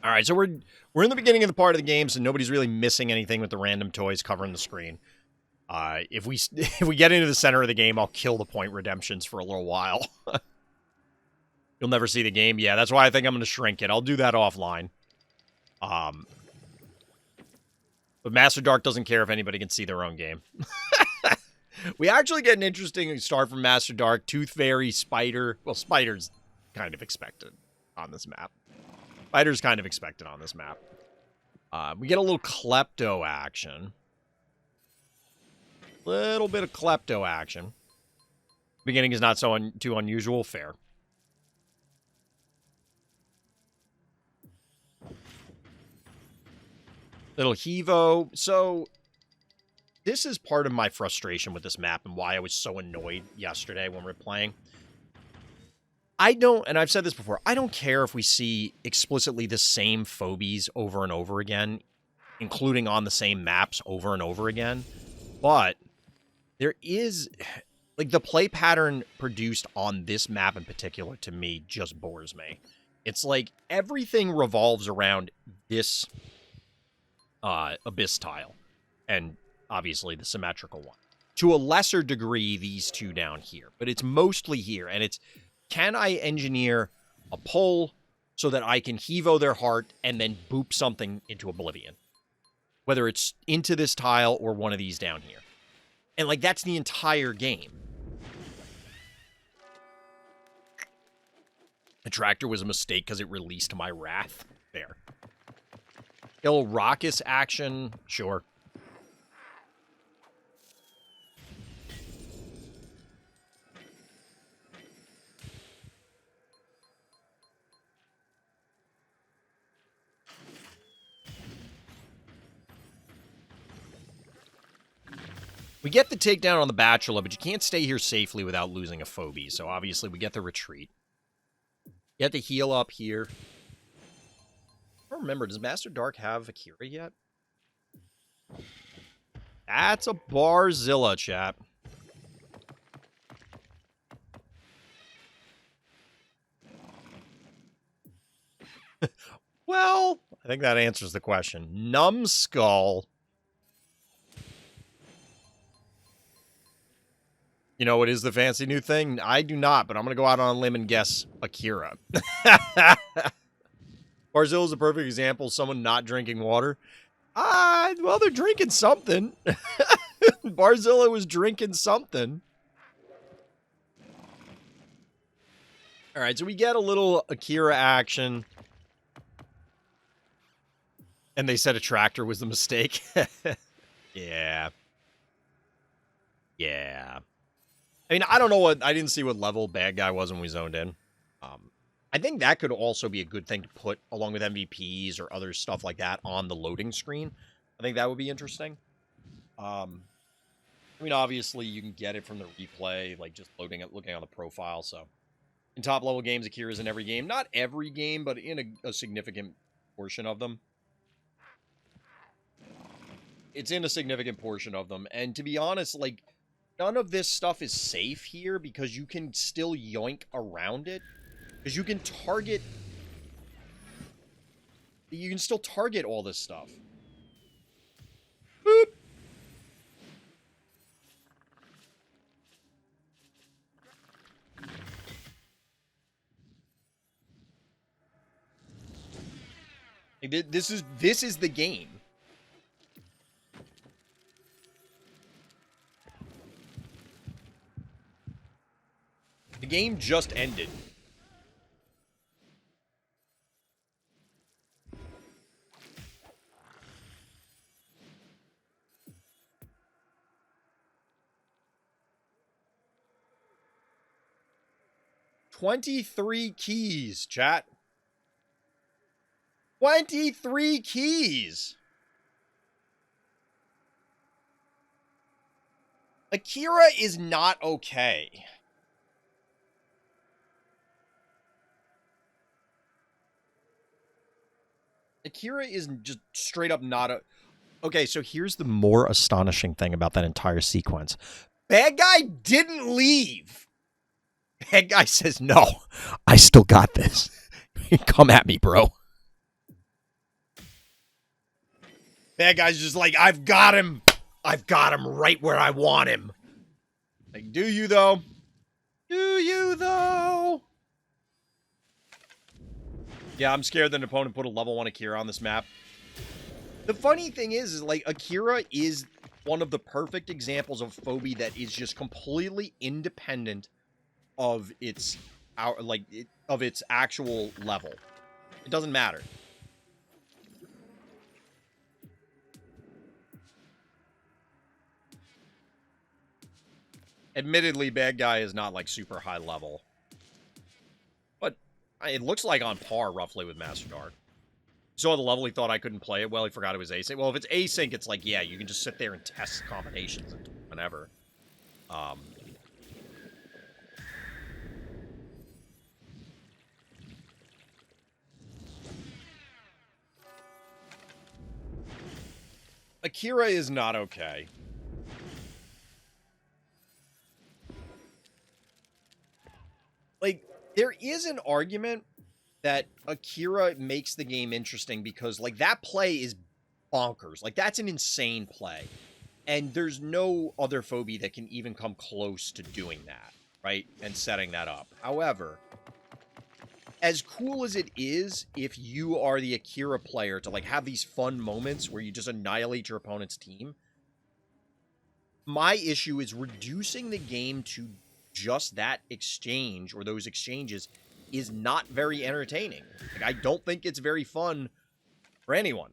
Alright, so we're in the beginning of the part of the game, so nobody's really missing anything with the random toys covering the screen. If we get into the center of the game, I'll kill the point redemptions for a little while. You'll never see the game. Yeah, that's why I think I'm going to shrink it. I'll do that offline. But Masterdarksh doesn't care if anybody can see their own game. We actually get an interesting start from Masterdarksh. Tooth Fairy, Spider. Well, Spider's kind of expected on this map. Spider's kind of expected on this map. We get a little Klepto action. Little bit of Klepto action. Beginning is not so too unusual. Fair. Little Hevo. So, this is part of my frustration with this map and why I was so annoyed yesterday when we were playing. I don't, and I've said this before, I don't care if we see explicitly the same Phobies over and over again, including on the same maps over and over again, but there is, like, the play pattern produced on this map in particular, to me, just bores me. It's like everything revolves around this Abyss tile, and obviously the symmetrical one. To a lesser degree, these two down here, but it's mostly here, and it's, can I engineer a pull so that I can Hevo their heart and then boop something into oblivion? Whether it's into this tile or one of these down here. And, like, that's the entire game. The tractor was a mistake because it released my wrath. There. A little Raucous action. Sure. We get the takedown on the Bachelor, but you can't stay here safely without losing a Phobie. So obviously we get the retreat. You have to heal up here. I don't remember, does Masterdarksh have Akira yet? That's a Barzilla, chap. Well, I think that answers the question. Numbskull. You know what is the fancy new thing? I do not, but I'm going to go out on a limb and guess Akira. Barzilla is a perfect example of someone not drinking water. Well, they're drinking something. Barzilla was drinking something. All right, so we get a little Akira action. And they said a tractor was the mistake. Yeah. Yeah. I mean, I don't know what... I didn't see what level bad guy was when we zoned in. I think that could also be a good thing to put along with MVPs or other stuff like that on the loading screen. I think that would be interesting. I mean, obviously, you can get it from the replay, like just loading it, looking on the profile. So, in top-level games, Akira's in every game. Not every game, but in a significant portion of them. It's in a significant portion of them. And to be honest, like, none of this stuff is safe here because you can still yoink around it. Because you can target... You can still target all this stuff. Boop! This is the game. The game just ended. $23 keys, chat. 23 keys. Akira is not okay. Akira is just straight up not a... Okay, so here's the more astonishing thing about that entire sequence. Bad guy didn't leave. Bad guy says, no, I still got this. Come at me, bro. Bad guy's just like, I've got him. I've got him right where I want him. Like, do you, though? Do you, though? Yeah, I'm scared that an opponent put a level 1 Akira on this map. The funny thing is like, Akira is one of the perfect examples of Phobie that is just completely independent of its actual level. It doesn't matter. Admittedly, bad guy is not like super high level. But it looks like on par roughly with Masterdarksh. You saw the level, he thought I couldn't play it. Well, he forgot it was async. Well, if it's async, it's like, yeah, you can just sit there and test combinations and whenever. Akira is not okay. Like, there is an argument that Akira makes the game interesting because, like, that play is bonkers. Like, that's an insane play. And there's no other Phobie that can even come close to doing that, right? And setting that up. However, as cool as it is, if you are the Akira player to, like, have these fun moments where you just annihilate your opponent's team, my issue is reducing the game to just that exchange or those exchanges is not very entertaining. Like, I don't think it's very fun for anyone.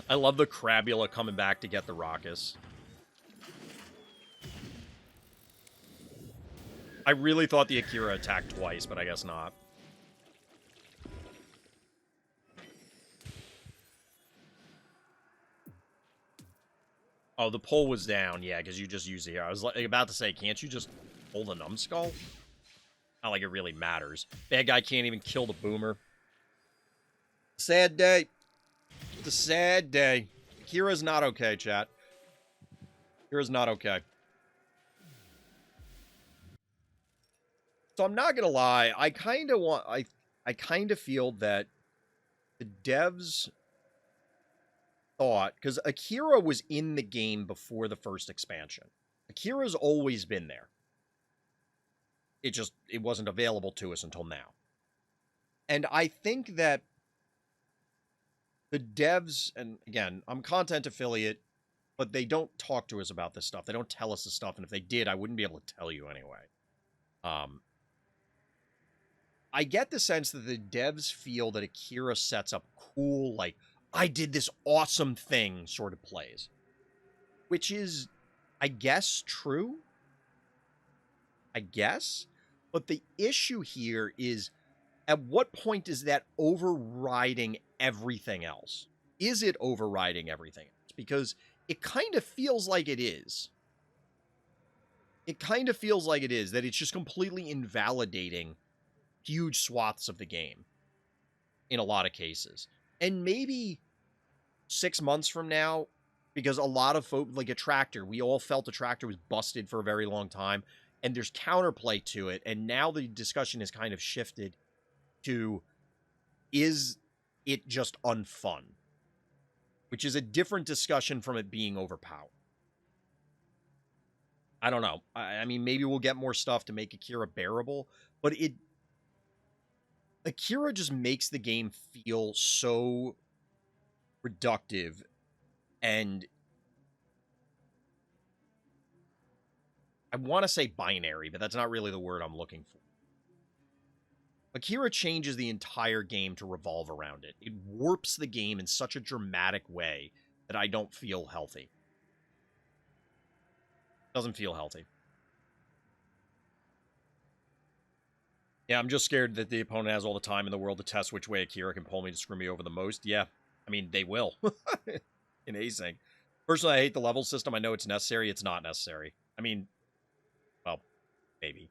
I love the Crabula coming back to get the Raucous. I really thought the Akira attacked twice, but I guess not. Oh, the pull was down. Yeah, because you just used it here. I was about to say, can't you just pull the numbskull? Not like it really matters. Bad guy can't even kill the boomer. Sad day. It's a sad day. Kira's not okay, chat. Kira's not okay. So I'm not gonna lie, I kind of want... I kind of feel that the devs thought... Because Akira was in the game before the first expansion. Akira's always been there. It wasn't available to us until now. And I think that the devs, and again, I'm content affiliate, but they don't talk to us about this stuff. They don't tell us this stuff, and if they did, I wouldn't be able to tell you anyway. I get the sense that the devs feel that Akira sets up cool, like, I did this awesome thing sort of plays. Which is, I guess, true. I guess. But the issue here is, at what point is that overriding everything else? Is it overriding everything else? Because it kind of feels like it is. It kind of feels like it is, that it's just completely invalidating huge swaths of the game in a lot of cases. And maybe 6 months from now, because a lot of folks, like Attractor, we all felt Attractor was busted for a very long time, and there's counterplay to it, and now the discussion has kind of shifted to, is it just unfun? Which is a different discussion from it being overpowered. I don't know. I mean, maybe we'll get more stuff to make Akira bearable, but Akira just makes the game feel so reductive and I want to say binary, but that's not really the word I'm looking for. Akira changes the entire game to revolve around it. It warps the game in such a dramatic way that I don't feel healthy. Doesn't feel healthy. Yeah, I'm just scared that the opponent has all the time in the world to test which way Akira can pull me to screw me over the most. Yeah, I mean, they will. In async. Personally, I hate the level system. I know it's necessary. It's not necessary. I mean, well, maybe.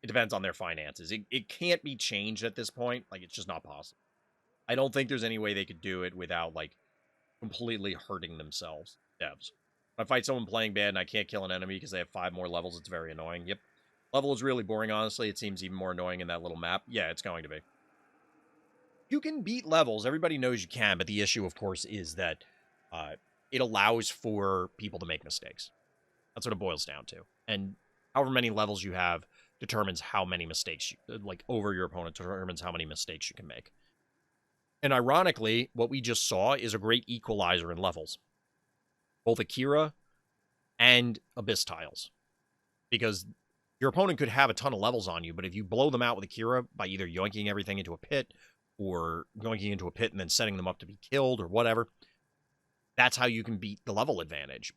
It depends on their finances. It can't be changed at this point. Like, it's just not possible. I don't think there's any way they could do it without, like, completely hurting themselves, devs. If I fight someone playing bad and I can't kill an enemy because they have 5 more levels, it's very annoying. Yep. Level is really boring, honestly. It seems even more annoying in that little map. Yeah, it's going to be. You can beat levels. Everybody knows you can, but the issue, of course, is that it allows for people to make mistakes. That's what it boils down to. And however many levels you have determines how many mistakes you, like, over your opponent determines how many mistakes you can make. And ironically, what we just saw is a great equalizer in levels. Both Akira and Abyss tiles. Because your opponent could have a ton of levels on you, but if you blow them out with Akira by either yoinking everything into a pit, or yoinking into a pit and then setting them up to be killed, or whatever, that's how you can beat the level advantage.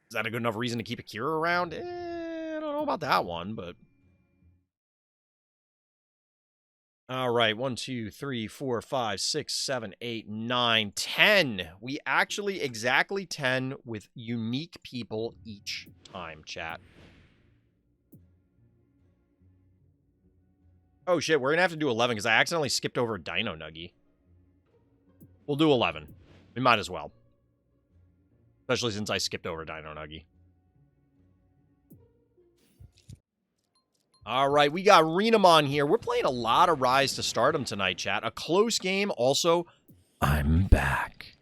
Is that a good enough reason to keep Akira around? I don't know about that one, but... Alright, 1, 2, 3, 4, 5, 6, 7, 8, 9, 10. We actually exactly 10 with unique people each time, chat. Oh shit, we're gonna have to do 11 because I accidentally skipped over a Dino Nuggie. We'll do 11. We might as well. Especially since I skipped over Dino Nuggie. Alright, we got Renamon here. We're playing a lot of Rise to Stardom tonight, chat. A close game. Also, I'm back.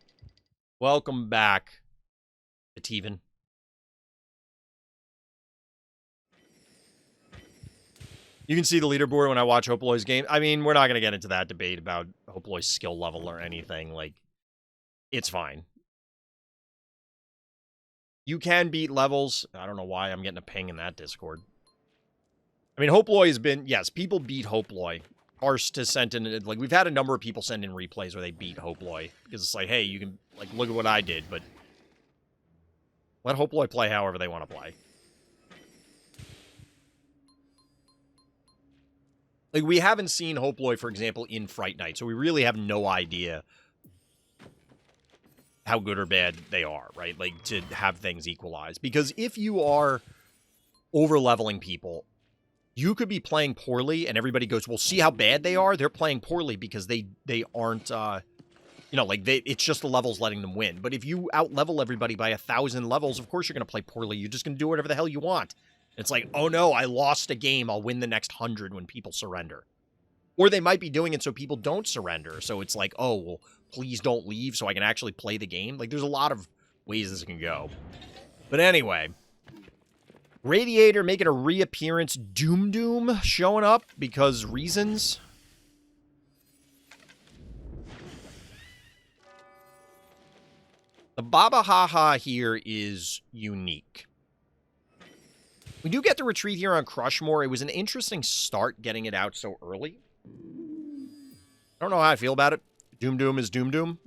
Welcome back, Steven. You can see the leaderboard when I watch Hoploy's game. I mean, we're not going to get into that debate about Hoploy's skill level or anything. Like, it's fine. You can beat levels. I don't know why I'm getting a ping in that Discord. I mean, Hoploy has been... Yes, people beat Hoploy. Karst has sent in... Like, we've had a number of people send in replays where they beat Hoploy. Because it's like, hey, you can... Like, look at what I did, but... Let Hoploy play however they want to play. Like, we haven't seen Hoploy, for example, in Fright Night, so we really have no idea how good or bad they are, right? Like, to have things equalize. Because if you are over-leveling people, you could be playing poorly, and everybody goes, well, see how bad they are? They're playing poorly because they aren't, you know, like, it's just the levels letting them win. But if you out-level everybody by 1,000 levels, of course you're going to play poorly. You're just going to do whatever the hell you want. It's like, oh no, I lost a game. I'll win the next 100 when people surrender. Or they might be doing it so people don't surrender. So it's like, oh, well, please don't leave so I can actually play the game. Like, there's a lot of ways this can go. But anyway, Radiator making a reappearance. Doom showing up because reasons. The Baba Haha here is unique. We do get the retreat here on Crushmore. It was an interesting start getting it out so early. I don't know how I feel about it. Doom is Doom.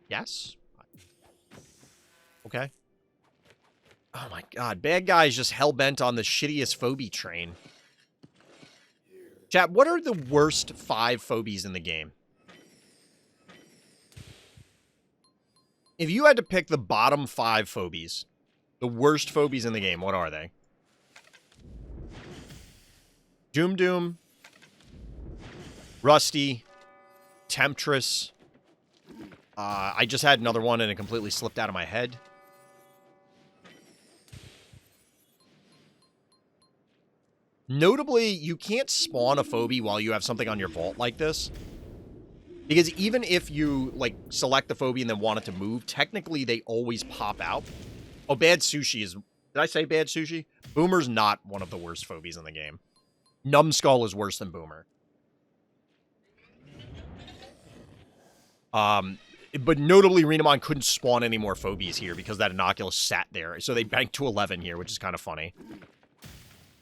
Yes. Okay. Oh my god. Bad guy is just hell-bent on the shittiest phobie train. Chat, what are the worst 5 phobies in the game? If you had to pick the bottom 5 phobies, the worst phobies in the game, what are they? Doom, Rusty, Temptress. I just had another one and it completely slipped out of my head. Notably, you can't spawn a phobie while you have something on your vault like this. Because even if you, like, select the phobia and then want it to move, technically they always pop out. Oh, Bad Sushi is... Did I say Bad Sushi? Boomer's not one of the worst phobies in the game. Numbskull is worse than Boomer. But notably, renamon couldn't spawn any more phobies here because that Inoculus sat there. So they banked to 11 here, which is kind of funny.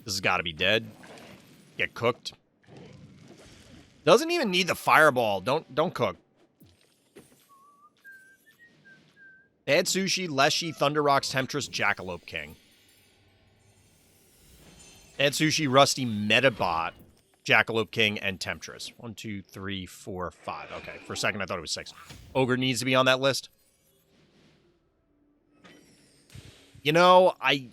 This has got to be dead. Get cooked. Doesn't even need the fireball. Don't cook. Bad Sushi, Leshy, Thunder Rocks, Temptress, Jackalope King. Bad Sushi, Rusty, Metabot, Jackalope King, and Temptress. 1, 2, 3, 4, 5. Okay, for a second I thought it was 6. Ogre needs to be on that list. You know, I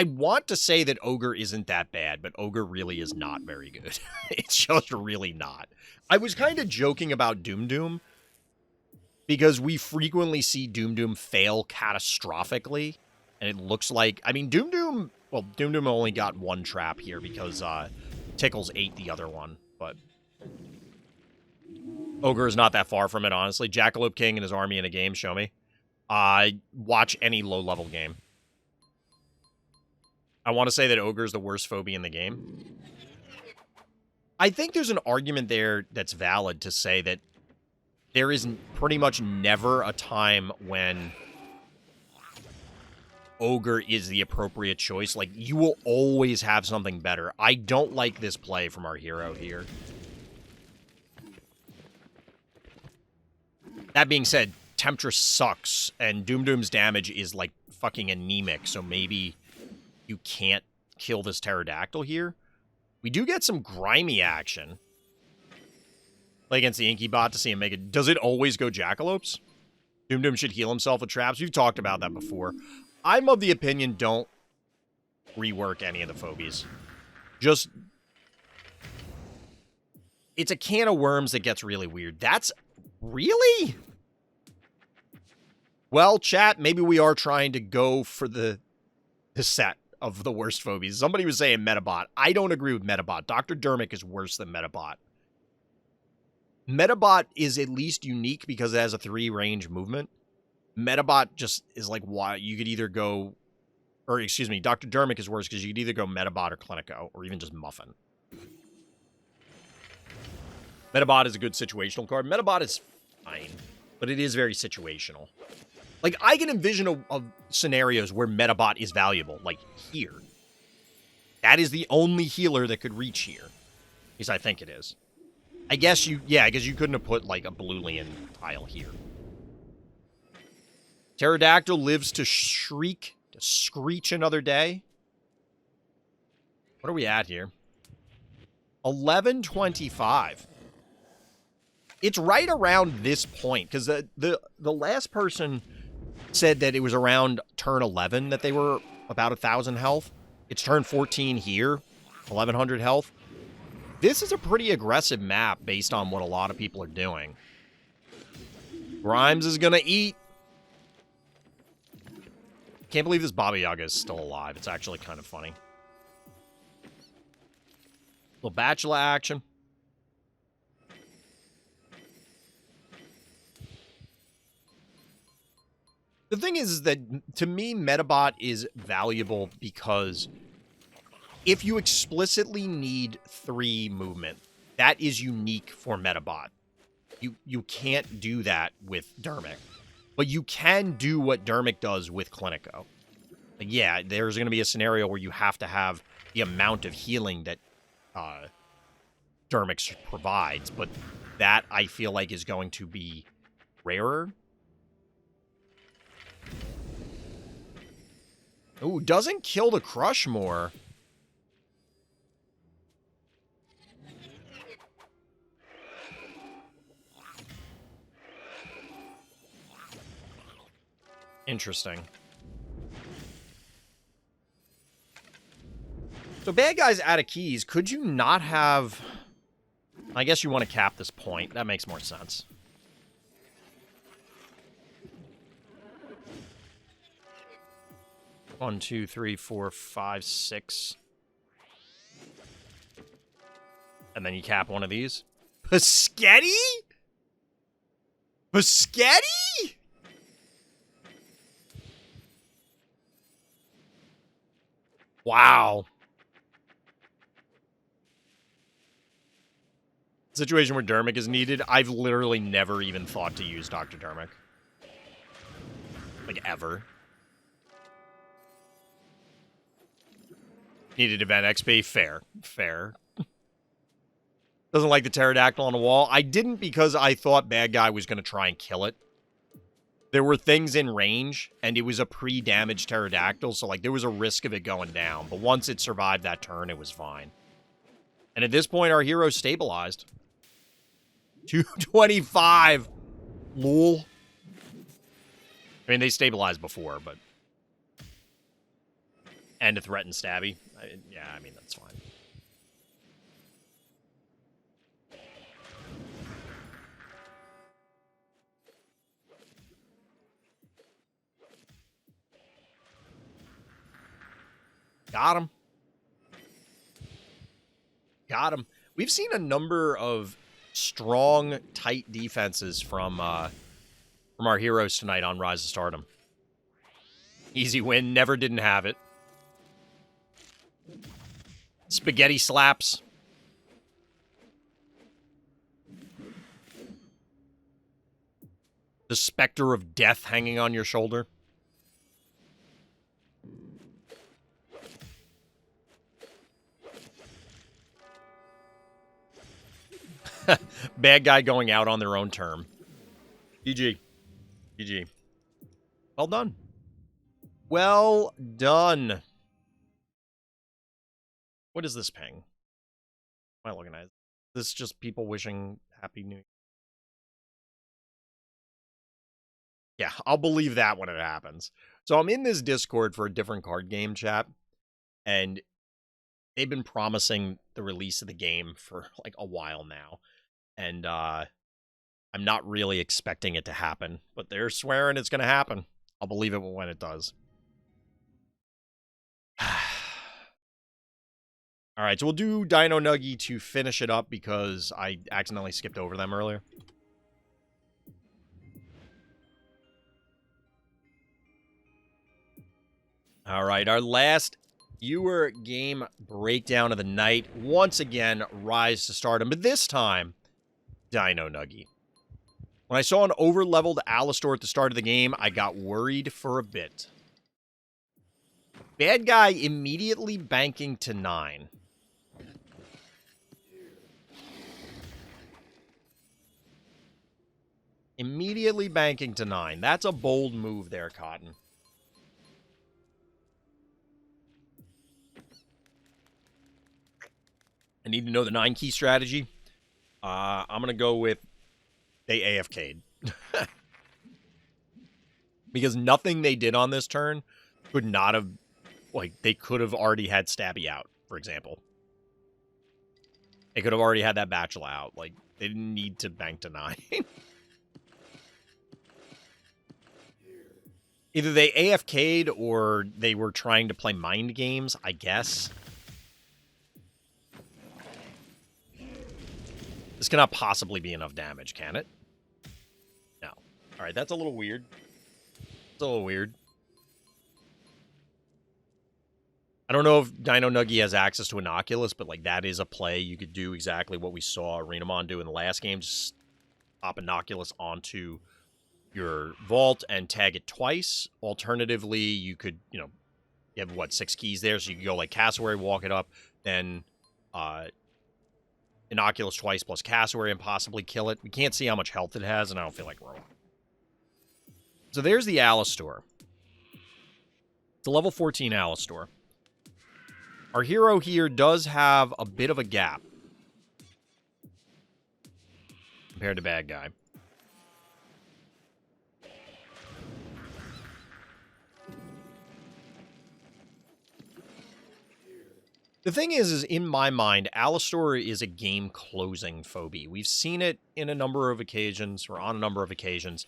want to say that Ogre isn't that bad, but Ogre really is not very good. It's just really not. I was kind of joking about Doom, because we frequently see Doom fail catastrophically, and it looks like... I mean, Doom... Well, Doom only got one trap here because Tickles ate the other one, but... Ogre is not that far from it, honestly. Jackalope King and his army in a game, show me. Watch any low-level game. I want to say that Ogre is the worst phobia in the game. I think there's an argument there that's valid to say that there is pretty much never a time when Ogre is the appropriate choice. Like, you will always have something better. I don't like this play from our hero here. That being said, Temptress sucks, and Doom's damage is, like, fucking anemic, so maybe you can't kill this pterodactyl here. We do get some grimy action. Play against the Inky bot to see him make it. Does it always go Jackalopes? Doom should heal himself with traps. We've talked about that before. I'm of the opinion don't rework any of the phobies. Just... It's a can of worms that gets really weird. That's... Really? Well, chat, maybe we are trying to go for the set of the worst phobies. Somebody was saying Metabot. I don't agree with Metabot. Dr. Dermic is worse than Metabot. Metabot is at least unique because it has a 3-range movement. Metabot just is like, why you could either go... Or, excuse me, Dr. Dermic is worse because you could either go Metabot or Clinico, or even just Muffin. Metabot is a good situational card. Metabot is fine, but it is very situational. Like, I can envision a scenarios where Metabot is valuable, like here. That is the only healer that could reach here. At least I think it is. I guess you, yeah, because you couldn't have put, like, a Bluelian tile here. Pterodactyl lives to shriek, to screech another day. What are we at here? 11:25. It's right around this point, because the last person said that it was around turn 11 that they were about 1,000 health. It's turn 14 here, 1,100 health. This is a pretty aggressive map based on what a lot of people are doing. Grimes is gonna eat. Can't believe this Baba Yaga is still alive. It's actually kind of funny. Little bachelor action. The thing is that, to me, Metabot is valuable because if you explicitly need 3 movement, that is unique for Metabot. You can't do that with Dermic. But you can do what Dermic does with Clinico. Like, yeah, there's going to be a scenario where you have to have the amount of healing that Dermic provides, but that, I feel like, is going to be rarer. Ooh, doesn't kill the Crush more. Interesting. So bad guys out of keys. Could you not have... I guess you want to cap this point. That makes more sense. One, two, three, four, five, six. And then you cap one of these. Paschetti? Paschetti? Wow. Situation where Dermic is needed. I've literally never even thought to use Dr. Dermic. Like, ever. Needed event XP? Fair. Fair. Doesn't like the pterodactyl on the wall. I didn't because I thought bad guy was going to try and kill it. There were things in range, and it was a pre-damaged pterodactyl, so, like, there was a risk of it going down. But once it survived that turn, it was fine. And at this point, our hero stabilized. 225. Lol. I mean, they stabilized before, but... And a threat and stabby. Yeah, I mean, that's fine. Got him. Got him. We've seen a number of strong, tight defenses from our heroes tonight on Rise of Stardom. Easy win. Never didn't have it. Spaghetti slaps. The specter of death hanging on your shoulder. Bad guy going out on their own term. GG. GG. Well done. Well done. What is this ping? What am I looking at? Is this just people wishing Happy New Year? Yeah, I'll believe that when it happens. So I'm in this Discord for a different card game, chat, and they've been promising the release of the game for like a while now. And I'm not really expecting it to happen, but they're swearing it's going to happen. I'll believe it when it does. All right, so we'll do Dino Nuggy to finish it up because I accidentally skipped over them earlier. All right, our last viewer game breakdown of the night. Once again, Rise to Stardom, but this time, Dino Nuggy. When I saw an over-leveled Alistor at the start of the game, I got worried for a bit. Bad guy immediately banking to 9. Immediately banking to 9. That's a bold move there, Cotton. I need to know the 9-key strategy. I'm going to go with they AFK'd. Because nothing they did on this turn could not have, like, they could have already had Stabby out, for example. They could have already had that Bachelor out. Like, they didn't need to bank to 9. Either they AFK'd or they were trying to play mind games, I guess. This cannot possibly be enough damage, can it? No. Alright, that's a little weird. It's a little weird. I don't know if Dino Nuggy has access to Innocuous, but, like, that is a play. You could do exactly what we saw Renamon do in the last game. Just pop Innocuous onto your vault and tag it twice. Alternatively, you could, you know, you have, what, 6 keys there, so you could go, like, Cassowary, walk it up, then Innocuous twice plus Cassowary and possibly kill it. We can't see how much health it has, and I don't feel like rolling. So there's the Alistor. It's a level 14 Alistor. Our hero here does have a bit of a gap compared to bad guy. The thing is in my mind, Alistor is a game-closing phobie. We've seen it in a number of occasions, or on a number of occasions,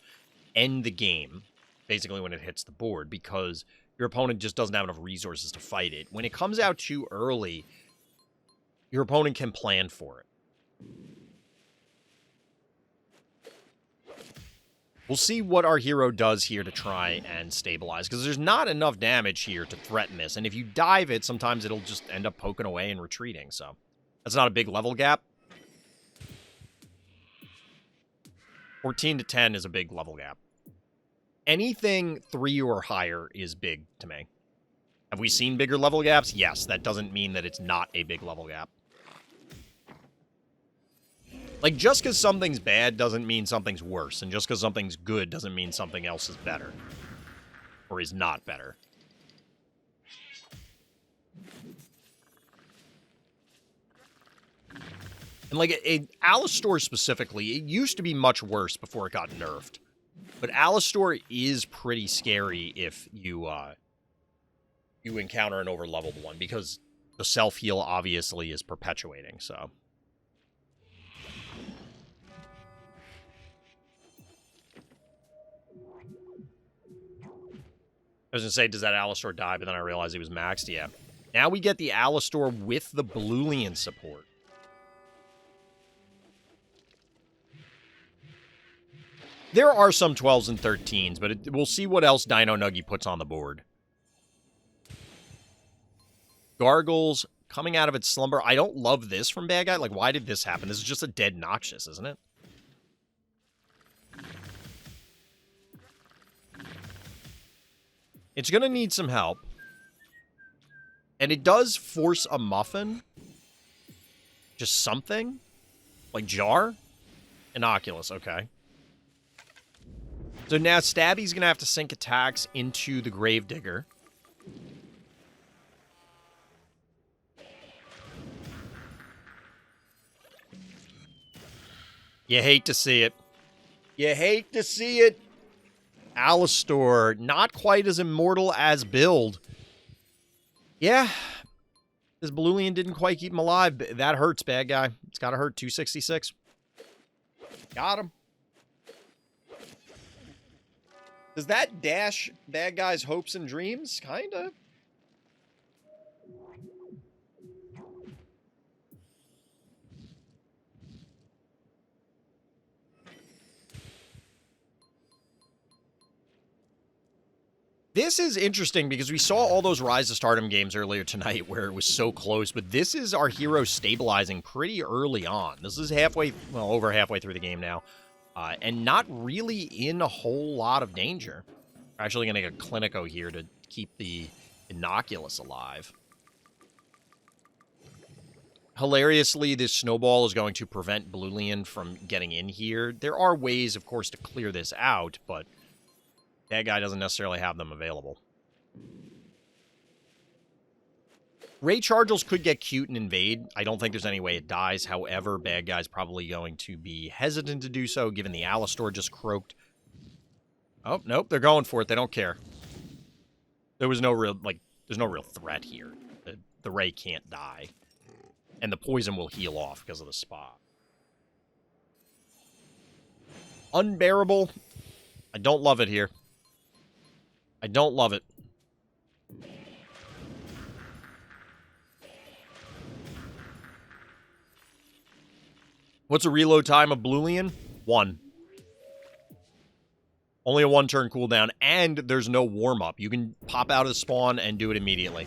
end the game, basically when it hits the board, because your opponent just doesn't have enough resources to fight it. When it comes out too early, your opponent can plan for it. We'll see what our hero does here to try and stabilize, because there's not enough damage here to threaten this, and if you dive it, sometimes it'll just end up poking away and retreating, so that's not a big level gap. 14 to 10 is a big level gap. Anything 3 or higher is big to me. Have we seen bigger level gaps? Yes, that doesn't mean that it's not a big level gap. Like, just because something's bad doesn't mean something's worse, and just because something's good doesn't mean something else is better. Or is not better. And, like, Alistor specifically, it used to be much worse before it got nerfed. But Alistor is pretty scary if you you encounter an over-leveled one, because the self-heal obviously is perpetuating, so. I was going to say, does that Alistor die? But then I realized he was maxed. Yeah. Now we get the Alistor with the Blulian support. There are some 12s and 13s, but we'll see what else Dino Nuggy puts on the board. Gargles coming out of its slumber. I don't love this from Bad Guy. Like, why did this happen? This is just a dead Noxious, isn't it? It's going to need some help. And it does force a Muffin. Just something. Like Jar? Innocuous, okay. So now Stabby's going to have to sink attacks into the Gravedigger. You hate to see it. You hate to see it. Alistor, not quite as immortal as Build. Yeah. This Blulian didn't quite keep him alive. That hurts, Bad Guy. It's got to hurt. 266. Got him. Does that dash Bad Guy's hopes and dreams? Kinda. This is interesting because we saw all those Rise to Stardom games earlier tonight where it was so close, but this is our hero stabilizing pretty early on. This is halfway, well, over halfway through the game now. And not really in a whole lot of danger. We're actually going to get a Clinico here to keep the Innocuous alive. Hilariously, this Snowball is going to prevent Blulian from getting in here. There are ways, of course, to clear this out, but that guy doesn't necessarily have them available. Ray Chargels could get cute and invade. I don't think there's any way it dies. However, bad guy's probably going to be hesitant to do so, given the Alistor just croaked. Oh, nope, they're going for it. They don't care. There was no real, like, there's no real threat here. The Ray can't die. And the poison will heal off because of the spot. Unbearable. I don't love it here. I don't love it. What's a reload time of Bluelian? 1. Only a 1-turn cooldown, and there's no warm-up. You can pop out of spawn and do it immediately.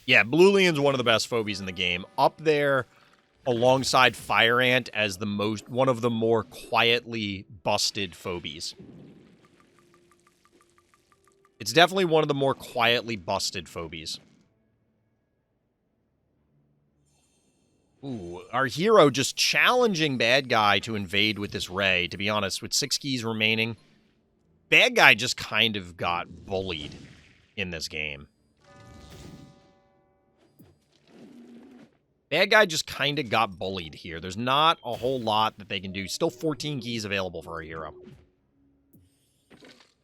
Yeah, Bluelian's one of the best Phobies in the game. Up there, alongside Fire Ant, as one of the more quietly busted Phobies. It's definitely one of the more quietly busted Phobies. Ooh, our hero just challenging bad guy to invade with this Ray. To be honest, with 6 keys remaining, bad guy just kind of got bullied in this game. Bad guy just kind of got bullied here. There's not a whole lot that they can do. Still 14 keys available for our hero.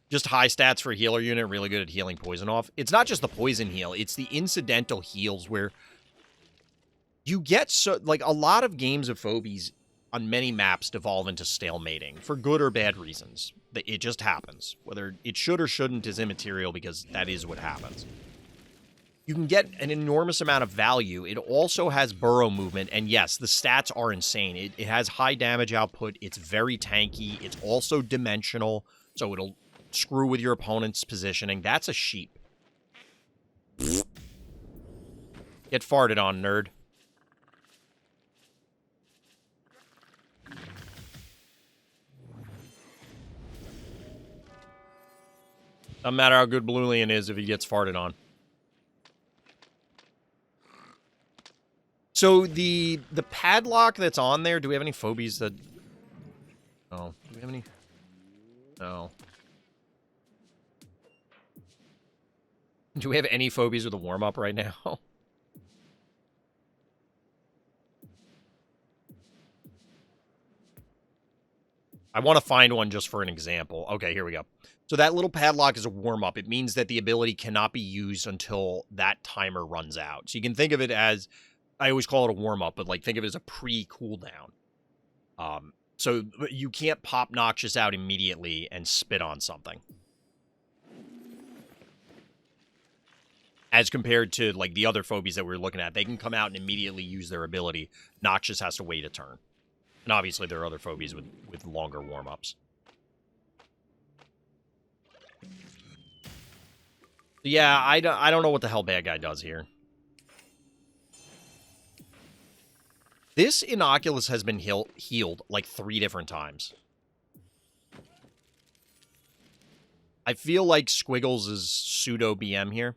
Just high stats for a healer unit, really good at healing poison off. It's not just the poison heal, it's the incidental heals where you get so, like, a lot of games of Phobies on many maps devolve into stalemating for good or bad reasons. It just happens. Whether it should or shouldn't is immaterial because that is what happens. You can get an enormous amount of value. It also has burrow movement, and yes, the stats are insane. It has high damage output. It's very tanky. It's also dimensional, so it'll screw with your opponent's positioning. That's a sheep. Get farted on, nerd. Doesn't matter how good Bluelian is if he gets farted on. So the padlock that's on there, do we have any Phobies that... Oh, do we have any... No. Do we have any Phobies with a warm-up right now? I want to find one just for an example. Okay, here we go. So that little padlock is a warm-up. It means that the ability cannot be used until that timer runs out. So you can think of it as... I always call it a warm-up, but, like, think of it as a pre-cooldown. So you can't pop Noxious out immediately and spit on something. As compared to, like, the other Phobies that we were looking at. They can come out and immediately use their ability. Noxious has to wait a turn. And obviously there are other Phobies with longer warm-ups. Yeah, I don't know what the hell bad guy does here. This Inoculus has been healed like 3 different times. I feel like Squiggles is pseudo BM here.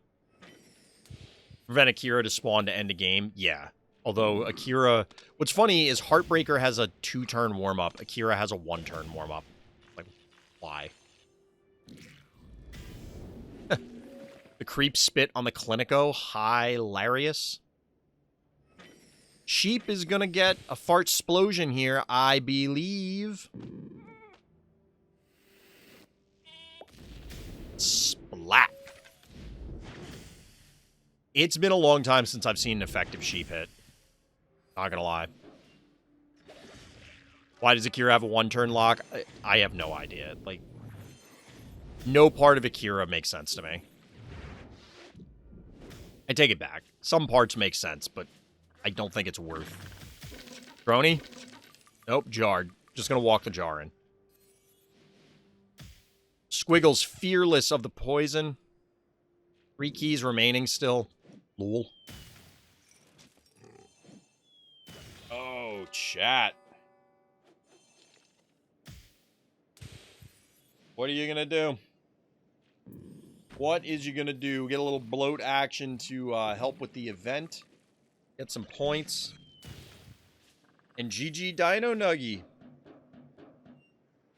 Prevent Akira to spawn to end a game. Yeah. Although Akira... What's funny is Heartbreaker has a 2-turn warm-up. Akira has a 1-turn warm-up. Like, why? The creep spit on the Clinico. Hilarious. Sheep is gonna get a fart explosion here, I believe. Splat. It's been a long time since I've seen an effective sheep hit. Not gonna lie. Why does Akira have a 1-turn lock? I have no idea. Like, no part of Akira makes sense to me. I take it back. Some parts make sense, but I don't think it's worth. Droney? Nope, jarred. Just gonna walk the jar in. Squiggles fearless of the poison. 3 keys remaining still. Lol. Oh, chat. What are you gonna do? What is you gonna do? Get a little bloat action to help with the event. Get some points. And GG Dino Nuggy.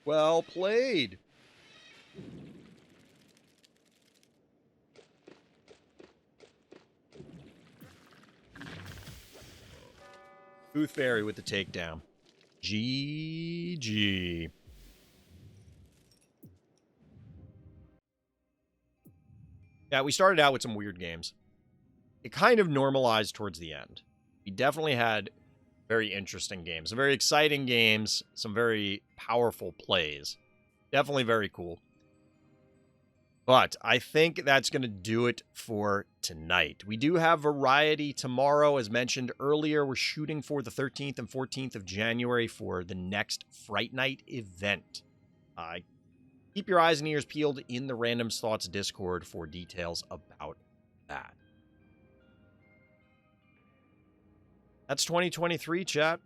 Well played. Booth Fairy with the takedown. GG. Yeah, we started out with some weird games. It kind of normalized towards the end. We definitely had very interesting games, some very exciting games, some very powerful plays. Definitely very cool. But I think that's going to do it for tonight. We do have variety tomorrow. As mentioned earlier, we're shooting for the 13th and 14th of January for the next Fright Night event. Keep your eyes and ears peeled in the Random Thoughts Discord for details about that. That's 2023, chat.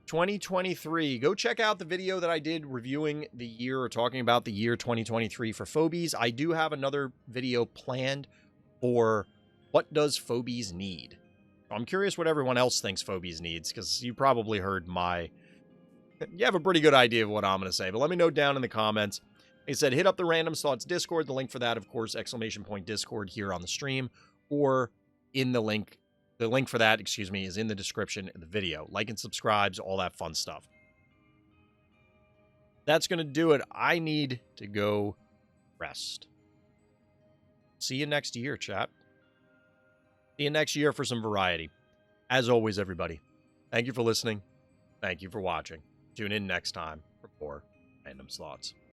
2023. Go check out the video that I did reviewing the year or talking about the year 2023 for Phobies. I do have another video planned for what does Phobies need. I'm curious what everyone else thinks Phobies needs, because you probably heard you have a pretty good idea of what I'm going to say, but let me know down in the comments. Like I said, hit up the Random Thoughts Discord. The link for that, of course, !Discord here on the stream, or in the link. The link for that, is in the description of the video. Like and subscribes, all that fun stuff. That's going to do it. I need to go rest. See you next year, chat. See you next year for some variety. As always, everybody, thank you for listening. Thank you for watching. Tune in next time for more Random Thoughts.